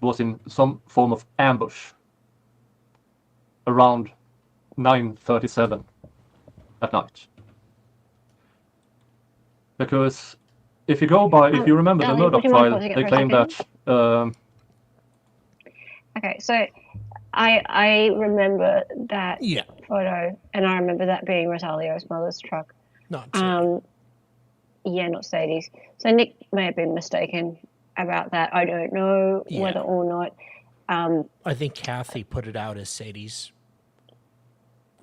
Speaker 14: was in some form of ambush around 9:37 at night. Because if you remember the
Speaker 10: Ellie,
Speaker 14: Murdoch
Speaker 10: would you mind
Speaker 14: trial,
Speaker 10: pausing it
Speaker 14: they
Speaker 10: for a
Speaker 14: claimed that
Speaker 10: Okay, so I remember that
Speaker 8: Yeah.
Speaker 10: photo, and I remember that being Rosalio's mother's truck.
Speaker 8: Not
Speaker 10: Yeah, not Sadie's. So Nick may have been mistaken about that. I don't know whether or not.
Speaker 8: I think Kathy put it out as Sadie's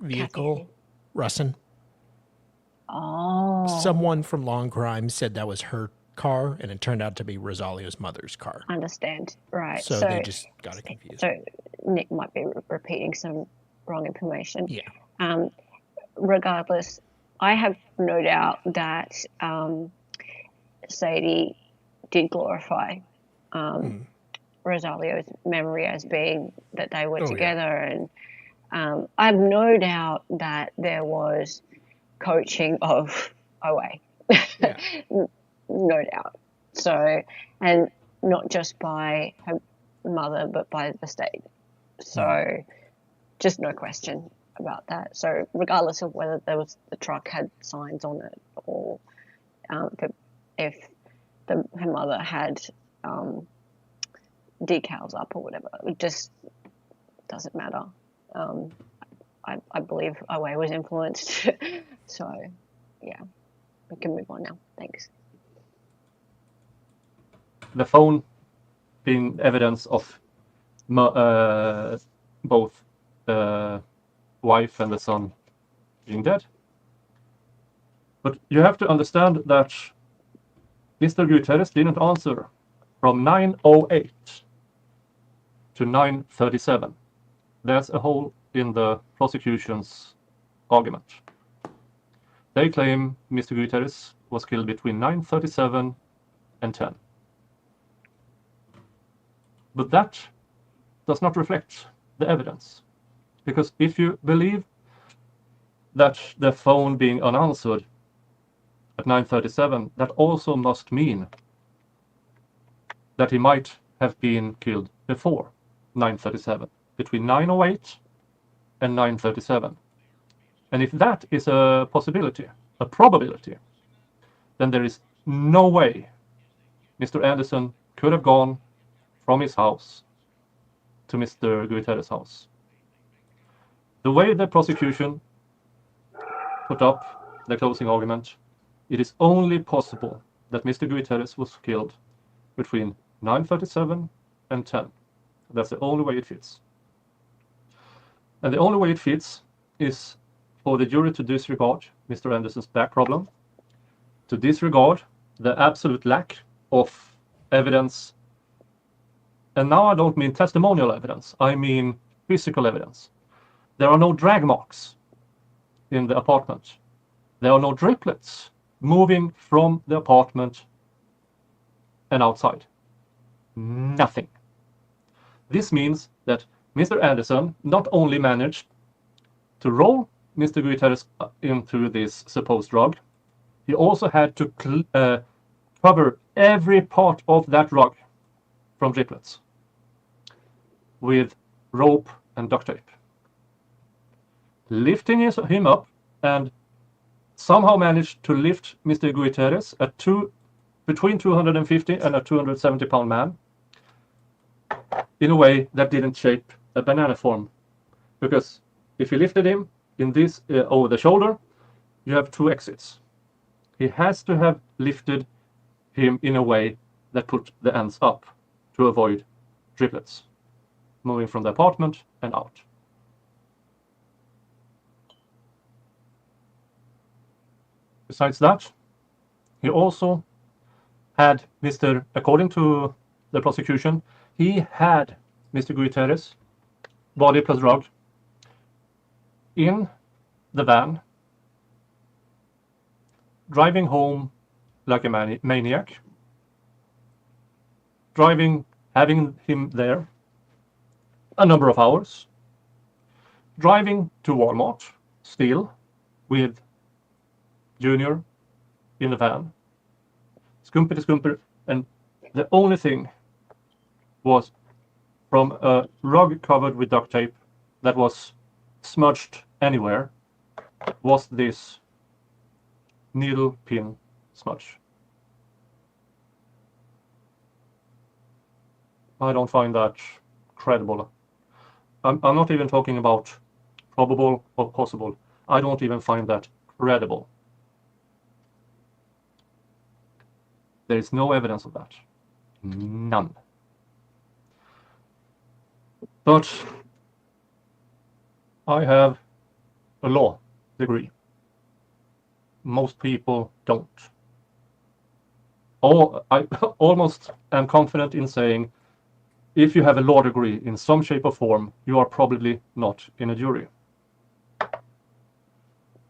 Speaker 8: vehicle. Russin.
Speaker 10: Oh.
Speaker 8: Someone from Long Crime said that was her car, and it turned out to be Rosalio's mother's car.
Speaker 10: Understand, right?
Speaker 8: So they just got it confused.
Speaker 10: So Nick might be repeating some wrong information.
Speaker 8: Yeah.
Speaker 10: Regardless, I have no doubt that Sadie did glorify Rosalio's memory as being that they were together, and I have no doubt that there was coaching of OA. No doubt. So, and not just by her mother, but by the state. So, just no question about that. So, regardless of whether the truck had signs on it, or if her mother had decals up or whatever, it just doesn't matter. I believe OA was influenced. So, yeah, we can move on now. Thanks.
Speaker 14: the phone being evidence of both the wife and the son being dead. But you have to understand that Mr. Guterres didn't answer from 9:08 to 9:37. There's a hole in the prosecution's argument. They claim Mr. Guterres was killed between 9:37 and 10. But that does not reflect the evidence. Because if you believe that the phone being unanswered at 9:37, that also must mean that he might have been killed before 9:37, between 9:08 and 9:37. And if that is a possibility, a probability, then there is no way Mr. Anderson could have gone from his house to Mr. Guterres' house. The way the prosecution put up the closing argument, it is only possible that Mr. Guterres was killed between 9:37 and 10. That's the only way it fits. And the only way it fits is for the jury to disregard Mr. Anderson's back problem, to disregard the absolute lack of evidence. And now I don't mean testimonial evidence, I mean physical evidence. There are no drag marks in the apartment. There are no driplets moving from the apartment and outside. Nothing. This means that Mr. Anderson not only managed to roll Mr. Guterres into this supposed rug, he also had to cover every part of that rug from driplets with rope and duct tape, lifting him up, and somehow managed to lift Mr. Guterres at between 250 and a 270-pound man in a way that didn't shape a banana form. Because if he lifted him in this over the shoulder, you have 2 exits. He has to have lifted him in a way that put the ends up to avoid triplets moving from the apartment and out. Besides that, he also had according to the prosecution, he had Mr. Gutierrez, body plus drugged, in the van, driving home like a maniac, having him there a number of hours, driving to Walmart, still with Junior in the van, scumper, and the only thing was from a rug covered with duct tape that was smudged anywhere was this needle pin smudge. I don't find that credible. I'm not even talking about probable or possible. I don't even find that credible. There is no evidence of that. None. But I have a law degree. Most people don't. I almost am confident in saying, if you have a law degree in some shape or form, you are probably not in a jury.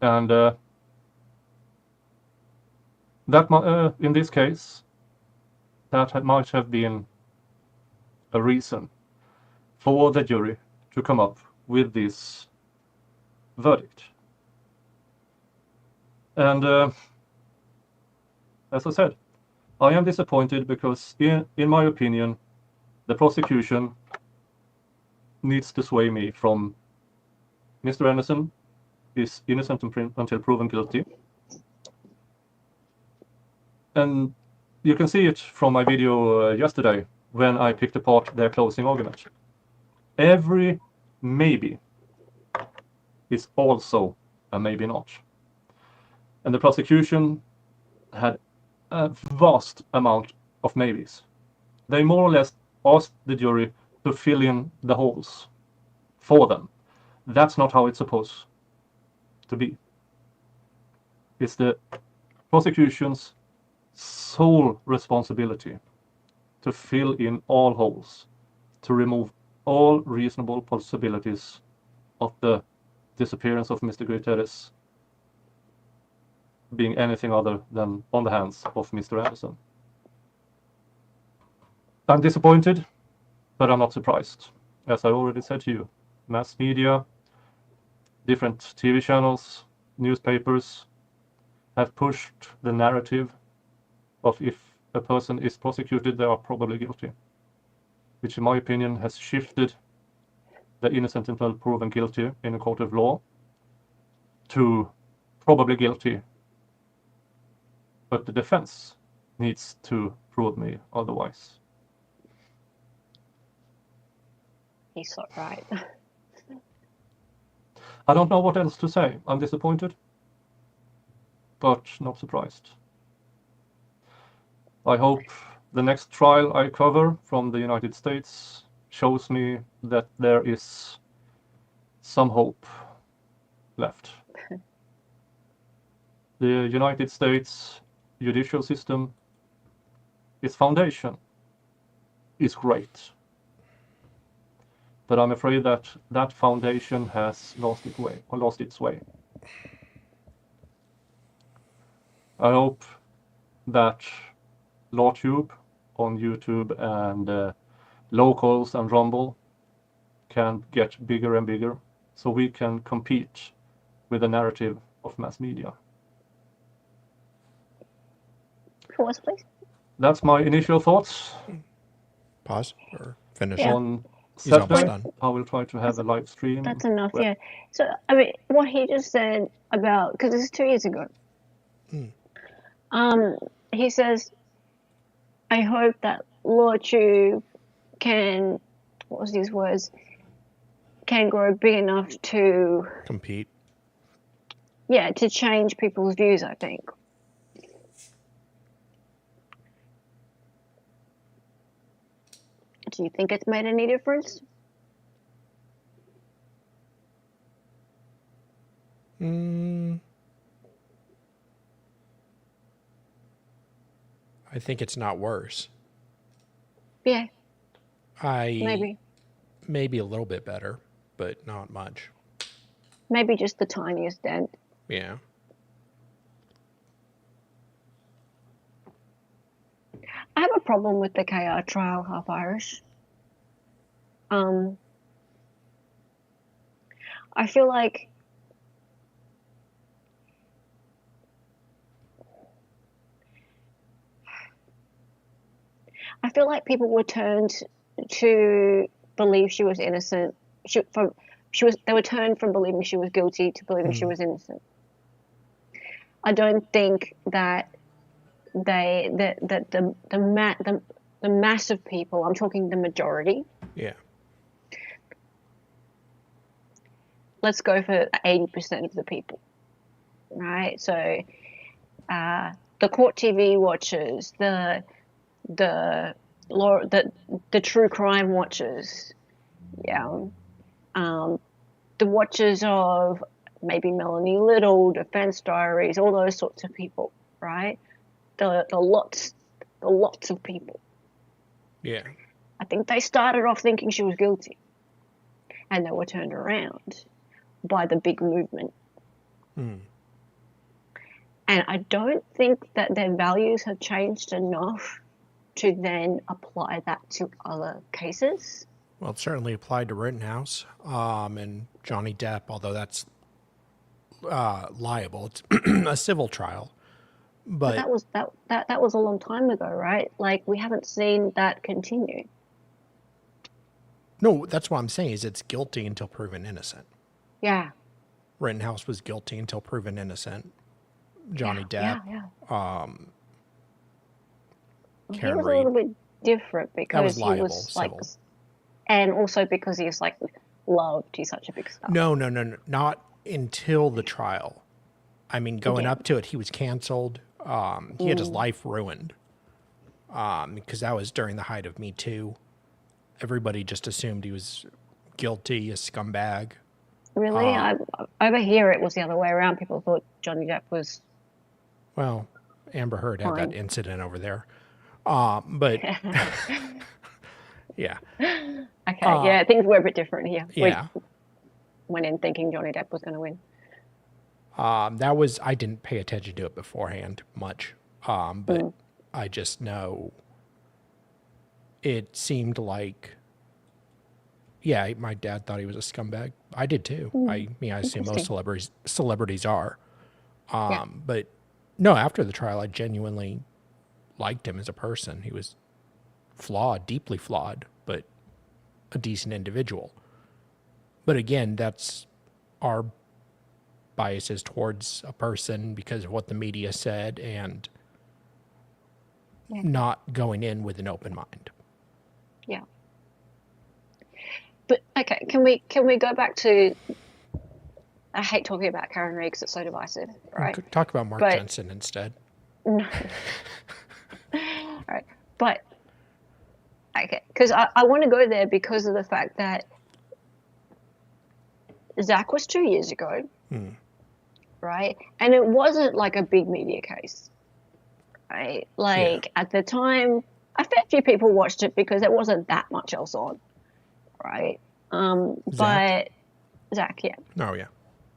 Speaker 14: And that in this case, that might have been a reason for the jury to come up with this verdict. And as I said, I am disappointed because, in my opinion, the prosecution needs to sway me from Mr. Anderson is innocent until proven guilty. And you can see it from my video yesterday when I picked apart their closing argument. Every maybe is also a maybe not. And the prosecution had a vast amount of maybes. They more or less asked the jury to fill in the holes for them. That's not how it's supposed to be. It's the prosecution's sole responsibility to fill in all holes, to remove all reasonable possibilities of the disappearance of Mr. Gutierrez being anything other than on the hands of Mr. Anderson. I'm disappointed, but I'm not surprised. As I already said to you, mass media, different TV channels, newspapers have pushed the narrative of if a person is prosecuted, they are probably guilty, which in my opinion has shifted the innocent until proven guilty in a court of law to probably guilty, but the defense needs to prove me otherwise.
Speaker 10: He's so right.
Speaker 14: I don't know what else to say. I'm disappointed, but not surprised. I hope the next trial I cover from the United States shows me that there is some hope left. The United States judicial system, its foundation is great. But I'm afraid that that foundation has lost its way. I hope that LawTube on YouTube and Locals and Rumble can get bigger and bigger so we can compete with the narrative of mass media.
Speaker 10: Pause, please.
Speaker 14: That's my initial thoughts.
Speaker 8: Pause or finish.
Speaker 10: Yeah.
Speaker 14: On
Speaker 8: He's almost
Speaker 14: Saturday,
Speaker 8: done.
Speaker 14: I will try to have a live stream.
Speaker 10: That's enough,
Speaker 14: where-
Speaker 10: yeah. So, I mean, what he just said about, because this is 2 years ago. He says, I hope that LawTube can, what was his words, can grow big enough to
Speaker 8: Compete.
Speaker 10: yeah, to change people's views, I think. Do you think it's made any difference?
Speaker 8: I think it's not worse.
Speaker 10: Yeah. Maybe
Speaker 8: Maybe a little bit better, but not much.
Speaker 10: Maybe just the tiniest dent.
Speaker 8: Yeah.
Speaker 10: I have a problem with the KR trial, half Irish. I feel like people were turned to believe she was innocent. They were turned from believing she was guilty to believing she was innocent. I don't think that the mass of people, I'm talking the majority.
Speaker 8: Yeah.
Speaker 10: Let's go for 80% of the people, right? So, the court TV watchers, the true crime watchers, yeah, the watchers of maybe Melanie Little, Defense Diaries, all those sorts of people, right? The lots of people.
Speaker 8: Yeah.
Speaker 10: I think they started off thinking she was guilty, and they were turned around by the big movement. And I don't think that their values have changed enough to then apply that to other cases.
Speaker 8: Well, it certainly applied to Rittenhouse and Johnny Depp, although that's liable. It's a civil trial. But
Speaker 10: that was a long time ago, right? Like, we haven't seen that continue.
Speaker 8: No, that's what I'm saying is it's guilty until proven innocent.
Speaker 10: Yeah.
Speaker 8: Rittenhouse was guilty until proven innocent. Johnny Depp.
Speaker 10: He was a little bit different because he was like,
Speaker 8: civil.
Speaker 10: And also because he was like loved. He's such a big star.
Speaker 8: No, not until the trial. I mean, going up to it, he was canceled. He had his life ruined because that was during the height of Me Too. Everybody just assumed he was guilty, a scumbag.
Speaker 10: Really? Over here, it was the other way around. People thought Johnny Depp was...
Speaker 8: Well, Amber Heard had that incident over there. But... yeah.
Speaker 10: Okay, yeah, things were a bit different here.
Speaker 8: Yeah.
Speaker 10: We went in thinking Johnny Depp was going to win.
Speaker 8: I didn't pay attention to it beforehand much, but I just know it seemed like, yeah, my dad thought he was a scumbag. I did too. I assume most celebrities are. But no, after the trial, I genuinely liked him as a person. He was flawed, deeply flawed, but a decent individual. But again, that's our biases towards a person because of what the media said and not going in with an open mind.
Speaker 10: Yeah. But okay, can we go back to, I hate talking about Karen Reid because it's so divisive, right?
Speaker 8: We could talk about Mark Jensen instead.
Speaker 10: No. All right. But okay, because I want to go there because of the fact that Zach was 2 years ago. Right? And it wasn't like a big media case, right? Like at the time, a fair few people watched it because there wasn't that much else on, right? But Zach, yeah.
Speaker 8: Oh, yeah.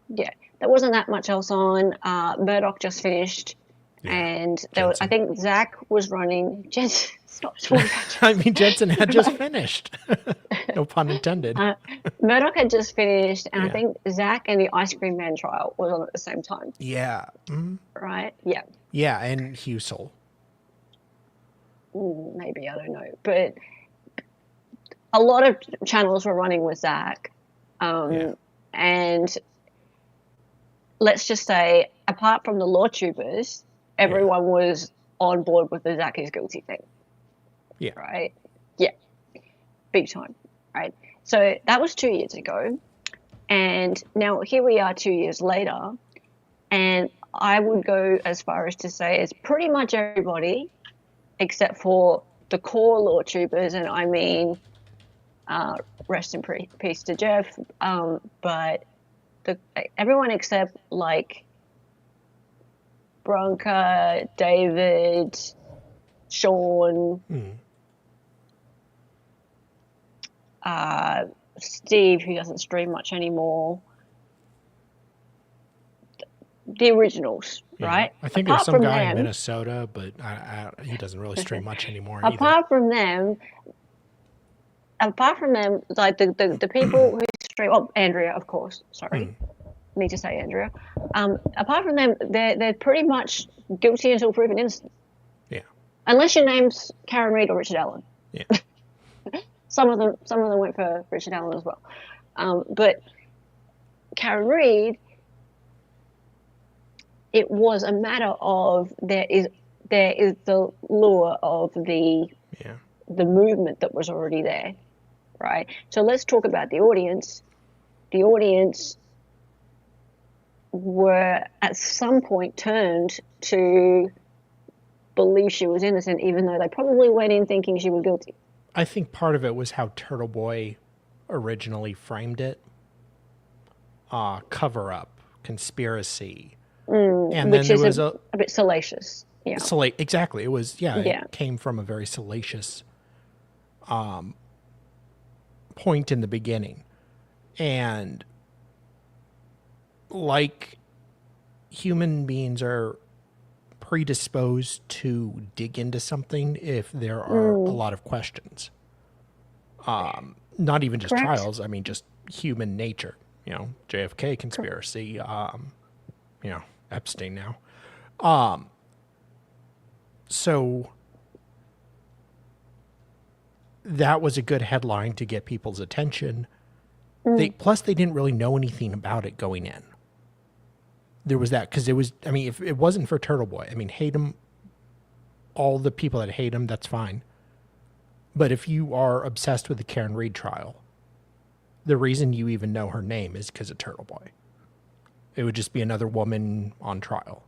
Speaker 10: Yeah, there wasn't that much else on. Murdoch just finished, and there was, I think Zach was running. Jensen, stop talking about Jensen.
Speaker 8: I mean, Jensen had just finished. No pun intended.
Speaker 10: Murdoch had just finished, and I think Zach and the Ice Cream Man trial was on at the same time.
Speaker 8: Yeah.
Speaker 10: Right? Yeah.
Speaker 8: Yeah, and Husel.
Speaker 10: Maybe, I don't know. But a lot of channels were running with Zach. And let's just say, apart from the law tubers, everyone was on board with the Zach is guilty thing.
Speaker 8: Yeah.
Speaker 10: Right? Yeah. Big time. Right? So that was 2 years ago. And now here we are 2 years later. And I would go as far as to say it's pretty much everybody except for the core law troopers, and I mean, rest in peace to Jeff, but everyone except like Bronca, David, Sean, Steve, who doesn't stream much anymore, the originals, right?
Speaker 8: I think there's some guy in Minnesota, but he doesn't really stream much anymore either.
Speaker 10: Apart from them, like the people who stream, Andrea, of course, sorry. Need to say Andrea. Apart from them, they're pretty much guilty until proven innocent.
Speaker 8: Yeah.
Speaker 10: Unless your name's Karen Reid or Richard Allen.
Speaker 8: Yeah.
Speaker 10: Some of them went for Richard Allen as well. But Karen Reid, it was a matter of there is the lure of the movement that was already there, right? So let's talk about the audience. The audience were at some point turned to believe she was innocent, even though they probably went in thinking she was guilty.
Speaker 8: I think part of it was how Turtle Boy originally framed it. Cover up, conspiracy. And
Speaker 10: which
Speaker 8: then there
Speaker 10: is
Speaker 8: was
Speaker 10: a bit salacious. Yeah.
Speaker 8: Exactly. It was, it came from a very salacious point in the beginning. And like human beings are predisposed to dig into something if there are a lot of questions. Not even just trials, I mean just human nature. You know, JFK conspiracy, you know, Epstein now. So that was a good headline to get people's attention. Plus they didn't really know anything about it going in. There was that, because it was, I mean, if it wasn't for Turtle Boy, I mean, hate him, all the people that hate him, that's fine. But if you are obsessed with the Karen Reid trial, the reason you even know her name is because of Turtle Boy. It would just be another woman on trial.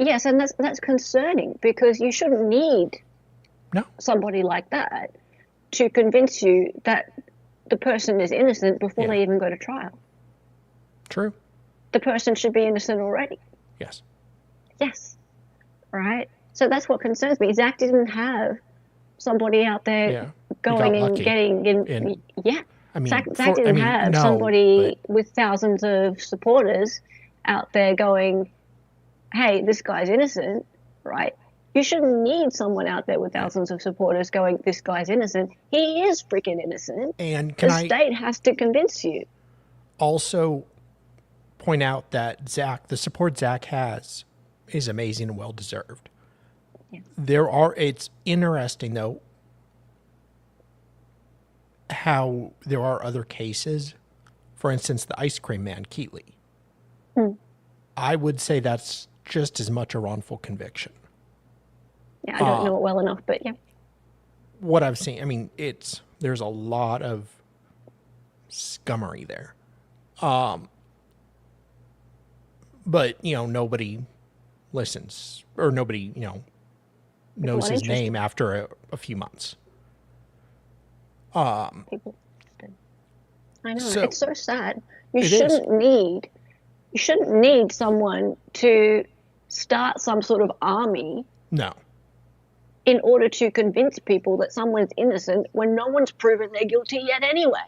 Speaker 10: Yes, and that's concerning, because you shouldn't need somebody like that to convince you that the person is innocent before they even go to trial.
Speaker 8: True.
Speaker 10: The person should be innocent already.
Speaker 8: Yes.
Speaker 10: Yes. Right? So that's what concerns me. Zach didn't have somebody out there going and getting in.
Speaker 8: I mean,
Speaker 10: Zach didn't have somebody with thousands of supporters out there going, hey, this guy's innocent, right? You shouldn't need someone out there with thousands of supporters going, this guy's innocent. He is freaking innocent.
Speaker 8: And
Speaker 10: the state has to convince you.
Speaker 8: Also point out that the support Zach has is amazing and well-deserved. Yeah. It's interesting, though, how there are other cases. For instance, the ice cream man, Keatley. I would say that's just as much a wrongful conviction.
Speaker 10: Yeah, I don't know it well enough, but yeah.
Speaker 8: What I've seen, I mean, there's a lot of scummery there. But, you know, nobody listens, or nobody, you know, knows his name after a few months.
Speaker 10: People, I know, it's so sad. You shouldn't need someone to start some sort of army.
Speaker 8: No.
Speaker 10: In order to convince people that someone's innocent when no one's proven they're guilty yet anyway.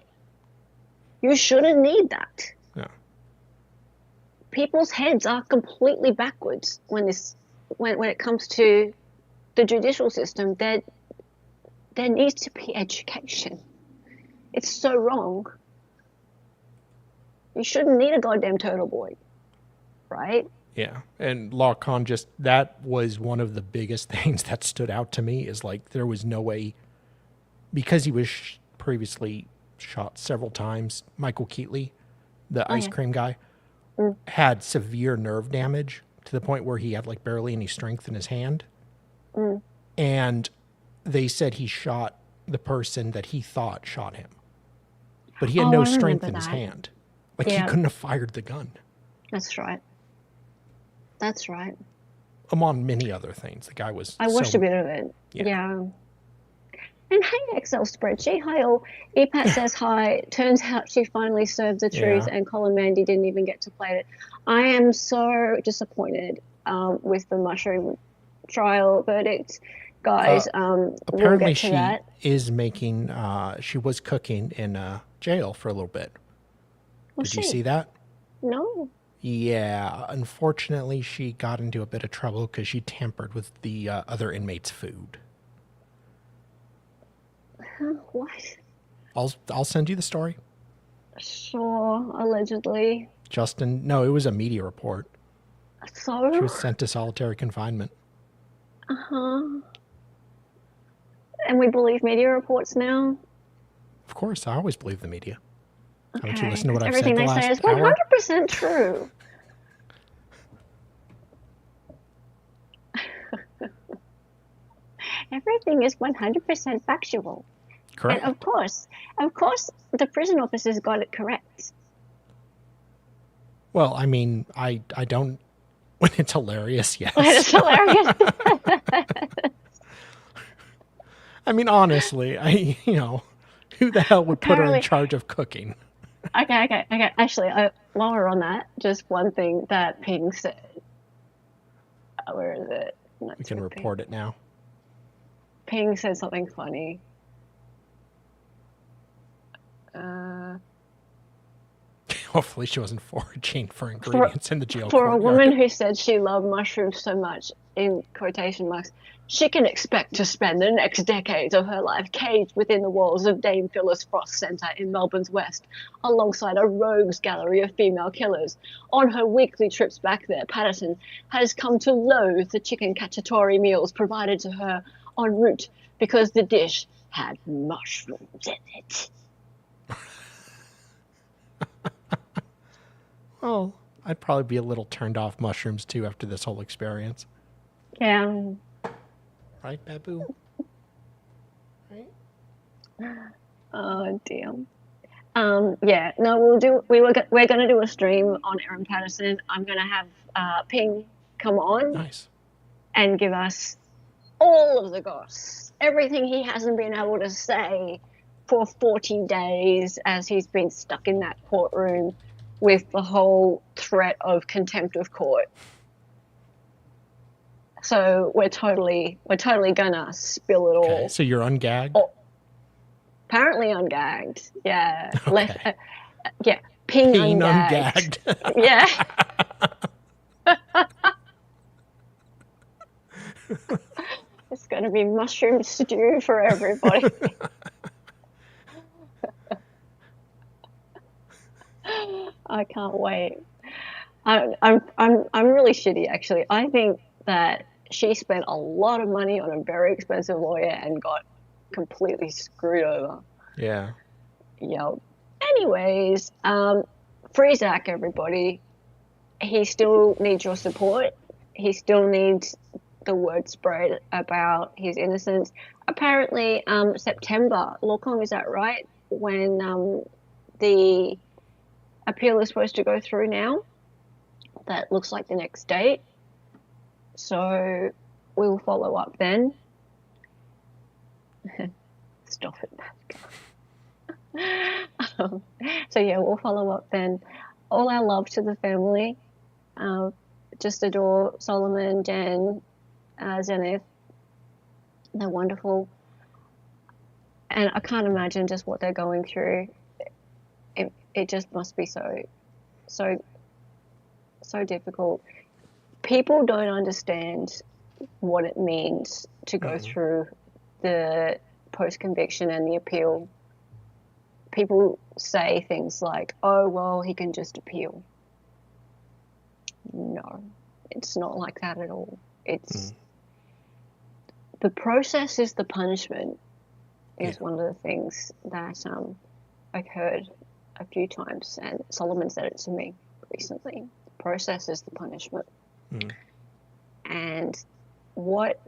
Speaker 10: You shouldn't need that.
Speaker 8: No.
Speaker 10: People's heads are completely backwards when it comes to the judicial system. There needs to be education. It's so wrong. You shouldn't need a goddamn Turtle Boy, right?
Speaker 8: Yeah, and Lacan that was one of the biggest things that stood out to me, is like there was no way, because he was previously shot several times. Michael Keatley, the ice cream guy, had severe nerve damage to the point where he had like barely any strength in his hand. And they said he shot the person that he thought shot him. But he had no strength in his hand. Like he couldn't have fired the gun.
Speaker 10: That's right. That's right.
Speaker 8: Among many other things. The guy was
Speaker 10: I watched a bit of it. Yeah. And hey, Excel spreadsheet. Hi all. EPAT says hi. Turns out she finally served the truth,
Speaker 8: Yeah.
Speaker 10: and Colin Mandy didn't even get to play it. I am so disappointed with the mushroom trial verdict, guys. We'll
Speaker 8: Apparently
Speaker 10: get to
Speaker 8: she
Speaker 10: that.
Speaker 8: is making, she was cooking in jail for a little bit.
Speaker 10: Was
Speaker 8: Did you
Speaker 10: she?
Speaker 8: see that?
Speaker 10: No.
Speaker 8: Yeah, unfortunately she got into a bit of trouble because she tampered with the other inmates' food.
Speaker 10: What?
Speaker 8: I'll send you the story.
Speaker 10: Sure, allegedly.
Speaker 8: Justin, no, it was a media report.
Speaker 10: So?
Speaker 8: She was sent to solitary confinement.
Speaker 10: Uh-huh. And we believe media reports now?
Speaker 8: Of course, I always believe the media.
Speaker 10: Okay.
Speaker 8: Haven't you listened to what I've
Speaker 10: Everything
Speaker 8: said the
Speaker 10: they say
Speaker 8: last
Speaker 10: is
Speaker 8: hour?
Speaker 10: 100% true. Everything is 100% factual.
Speaker 8: Correct.
Speaker 10: And of course, the prison officers got it correct.
Speaker 8: Well, I mean, I don't. When it's hilarious, yes.
Speaker 10: When it's hilarious.
Speaker 8: I mean, honestly, who the hell would put her in
Speaker 10: Apparently-
Speaker 8: charge of cooking?
Speaker 10: Okay. Actually, while we're on that, just one thing that Ping said. Where is it?
Speaker 8: We can report it now.
Speaker 10: Ping said something funny.
Speaker 8: Hopefully she wasn't foraging for ingredients in the jail
Speaker 10: For a
Speaker 8: courtyard.
Speaker 10: woman who said she loved mushrooms so much, in quotation marks, she can expect to spend the next decades of her life caged within the walls of Dame Phyllis Frost Centre in Melbourne's West, alongside a rogues gallery of female killers. On her weekly trips back there, Patterson has come to loathe the chicken cacciatore meals provided to her en route because the dish had mushrooms in it.
Speaker 8: Well, I'd probably be a little turned off mushrooms too after this whole experience.
Speaker 10: Yeah.
Speaker 8: Right, Babu?
Speaker 10: Oh dear. Yeah. No, we're gonna do a stream on Aaron Patterson. I'm gonna have Ping come on.
Speaker 8: Nice.
Speaker 10: And give us all of the goss, everything he hasn't been able to say for 40 days as he's been stuck in that courtroom with the whole threat of contempt of court. So we're totally gonna spill it all.
Speaker 8: Okay, so you're ungagged?
Speaker 10: Oh, apparently ungagged. Yeah.
Speaker 8: Okay.
Speaker 10: Yeah. Ping
Speaker 8: ungagged.
Speaker 10: Yeah. It's gonna be mushroom stew for everybody. I can't wait. I'm really shitty actually. I think that she spent a lot of money on a very expensive lawyer and got completely screwed over.
Speaker 8: Yeah.
Speaker 10: Yep. Anyways, free Zach, everybody. He still needs your support. He still needs the word spread about his innocence. Apparently, September, Lokong, is that right? When the appeal is supposed to go through now. That looks like the next date. So we will follow up then. Stop it. So yeah, we'll follow up then. All our love to the family. Just adore Solomon, Jen, Zenith. They're wonderful. And I can't imagine just what they're going through. It just must be so difficult. People don't understand what it means to go through the post-conviction and the appeal. People say things like, oh, well, he can just appeal. No, it's not like that at all. It's the process is the punishment is one of the things that I've heard a few times, and Solomon said it to me recently. The process is the punishment. And what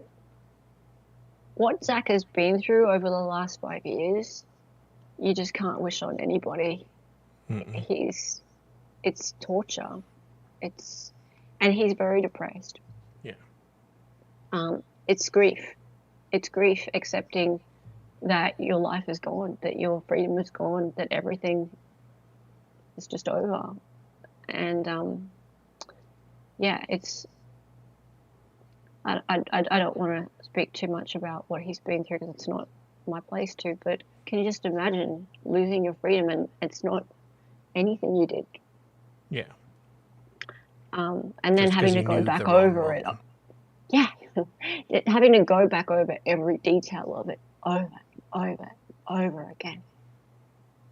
Speaker 10: Zach has been through over the last 5 years, you just can't wish on anybody. It's torture. and he's very depressed.
Speaker 8: Yeah.
Speaker 10: It's grief. It's grief accepting that your life is gone, that your freedom is gone, that everything is just over. And yeah, it's. I don't want to speak too much about what he's been through because it's not my place to. But can you just imagine losing your freedom and it's not anything you did?
Speaker 8: Yeah.
Speaker 10: And then
Speaker 8: Just 'cause
Speaker 10: having to
Speaker 8: you
Speaker 10: go
Speaker 8: knew
Speaker 10: back
Speaker 8: the wrong
Speaker 10: over it.
Speaker 8: wrong.
Speaker 10: Yeah. Having to go back over every detail of it over again.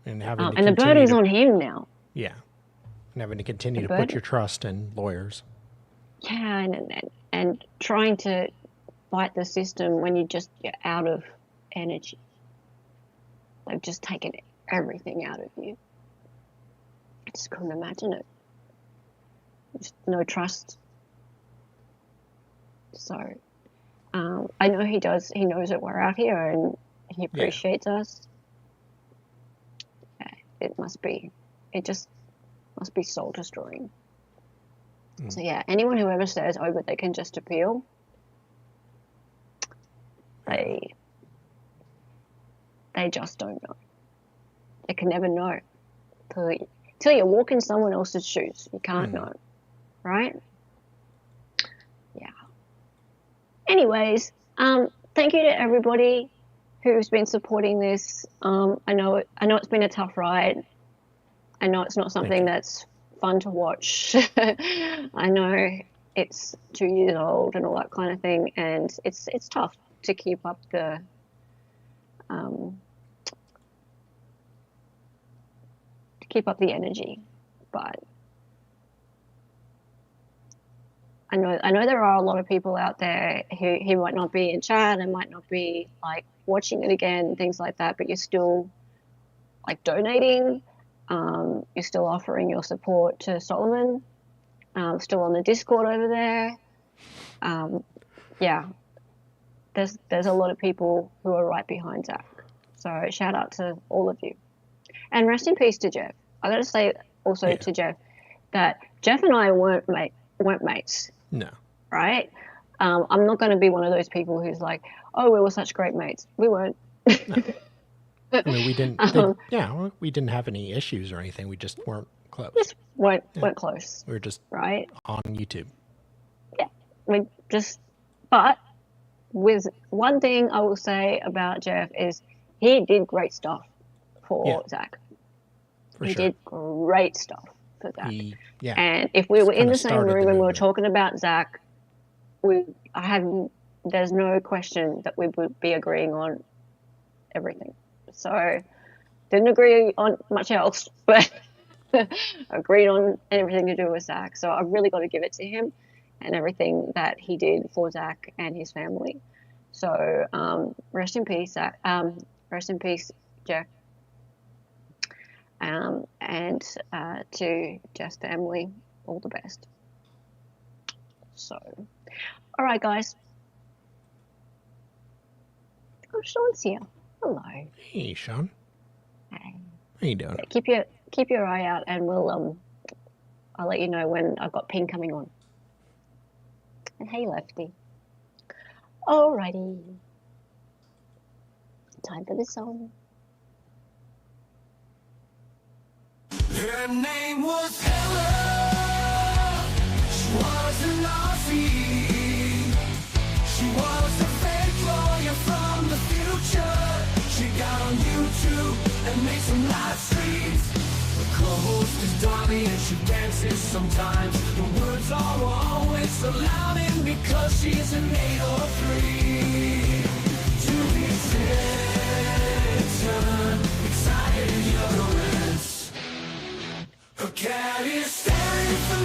Speaker 8: And having to
Speaker 10: And the
Speaker 8: continue
Speaker 10: burden's
Speaker 8: to,
Speaker 10: on him now.
Speaker 8: yeah, and having to continue
Speaker 10: The
Speaker 8: to put
Speaker 10: burden.
Speaker 8: your trust in lawyers.
Speaker 10: Yeah, and trying to fight the system when you're out of energy. They've just taken everything out of you. I just couldn't imagine it. Just no trust. So, I know he does. He knows that we're out here and he appreciates us. Yeah, it just must be soul destroying. So yeah, anyone who ever says, oh, but they can just appeal, they just don't know. They can never know. Till you walk in someone else's shoes, you can't know, right? Yeah. Anyways, thank you to everybody who's been supporting this. I know it's been a tough ride. I know it's not something that's fun to watch. I know it's 2 years old and all that kind of thing, and it's tough to keep up the energy, but I know there are a lot of people out there who might not be in chat and might not be like watching it again, things like that, but you're still like donating. You're still offering your support to Solomon. Still on the Discord over there. Yeah, there's a lot of people who are right behind Zach. So shout out to all of you, and rest in peace to Jeff. I got to say also to Jeff that Jeff and I weren't mates.
Speaker 8: No.
Speaker 10: Right? I'm not going to be one of those people who's like, oh, we were such great mates. We weren't.
Speaker 8: No. I mean, we didn't. We didn't have any issues or anything. We just weren't close.
Speaker 10: Just weren't close.
Speaker 8: We were just
Speaker 10: right
Speaker 8: on YouTube.
Speaker 10: Yeah, but with one thing I will say about Jeff is he did great stuff for Zach. He did great stuff for Zach. And if we were in the same room and we were talking about Zach, there's no question that we would be agreeing on everything. So didn't agree on much else, but agreed on everything to do with Zach. So I've really got to give it to him and everything that he did for Zach and his family. So rest in peace, Zach. Rest in peace, Jeff. And to Jeff's family, all the best. So, all right, guys. Oh, Sean's here. Hello.
Speaker 8: Hey, Sean.
Speaker 10: Hey.
Speaker 8: How you doing?
Speaker 10: Keep your eye out, and we'll I'll let you know when I've got ping coming on. And hey, Lefty. Alrighty. Time for the song.
Speaker 15: Her name was Ella. She was an Aussie. She was a fake lawyer from the future. She got on YouTube and made some live streams. Her co-host is Donnie and she dances sometimes. The words are always so loud and because she's an 8 or 3. To be certain, excited ignorance. Her cat is staring from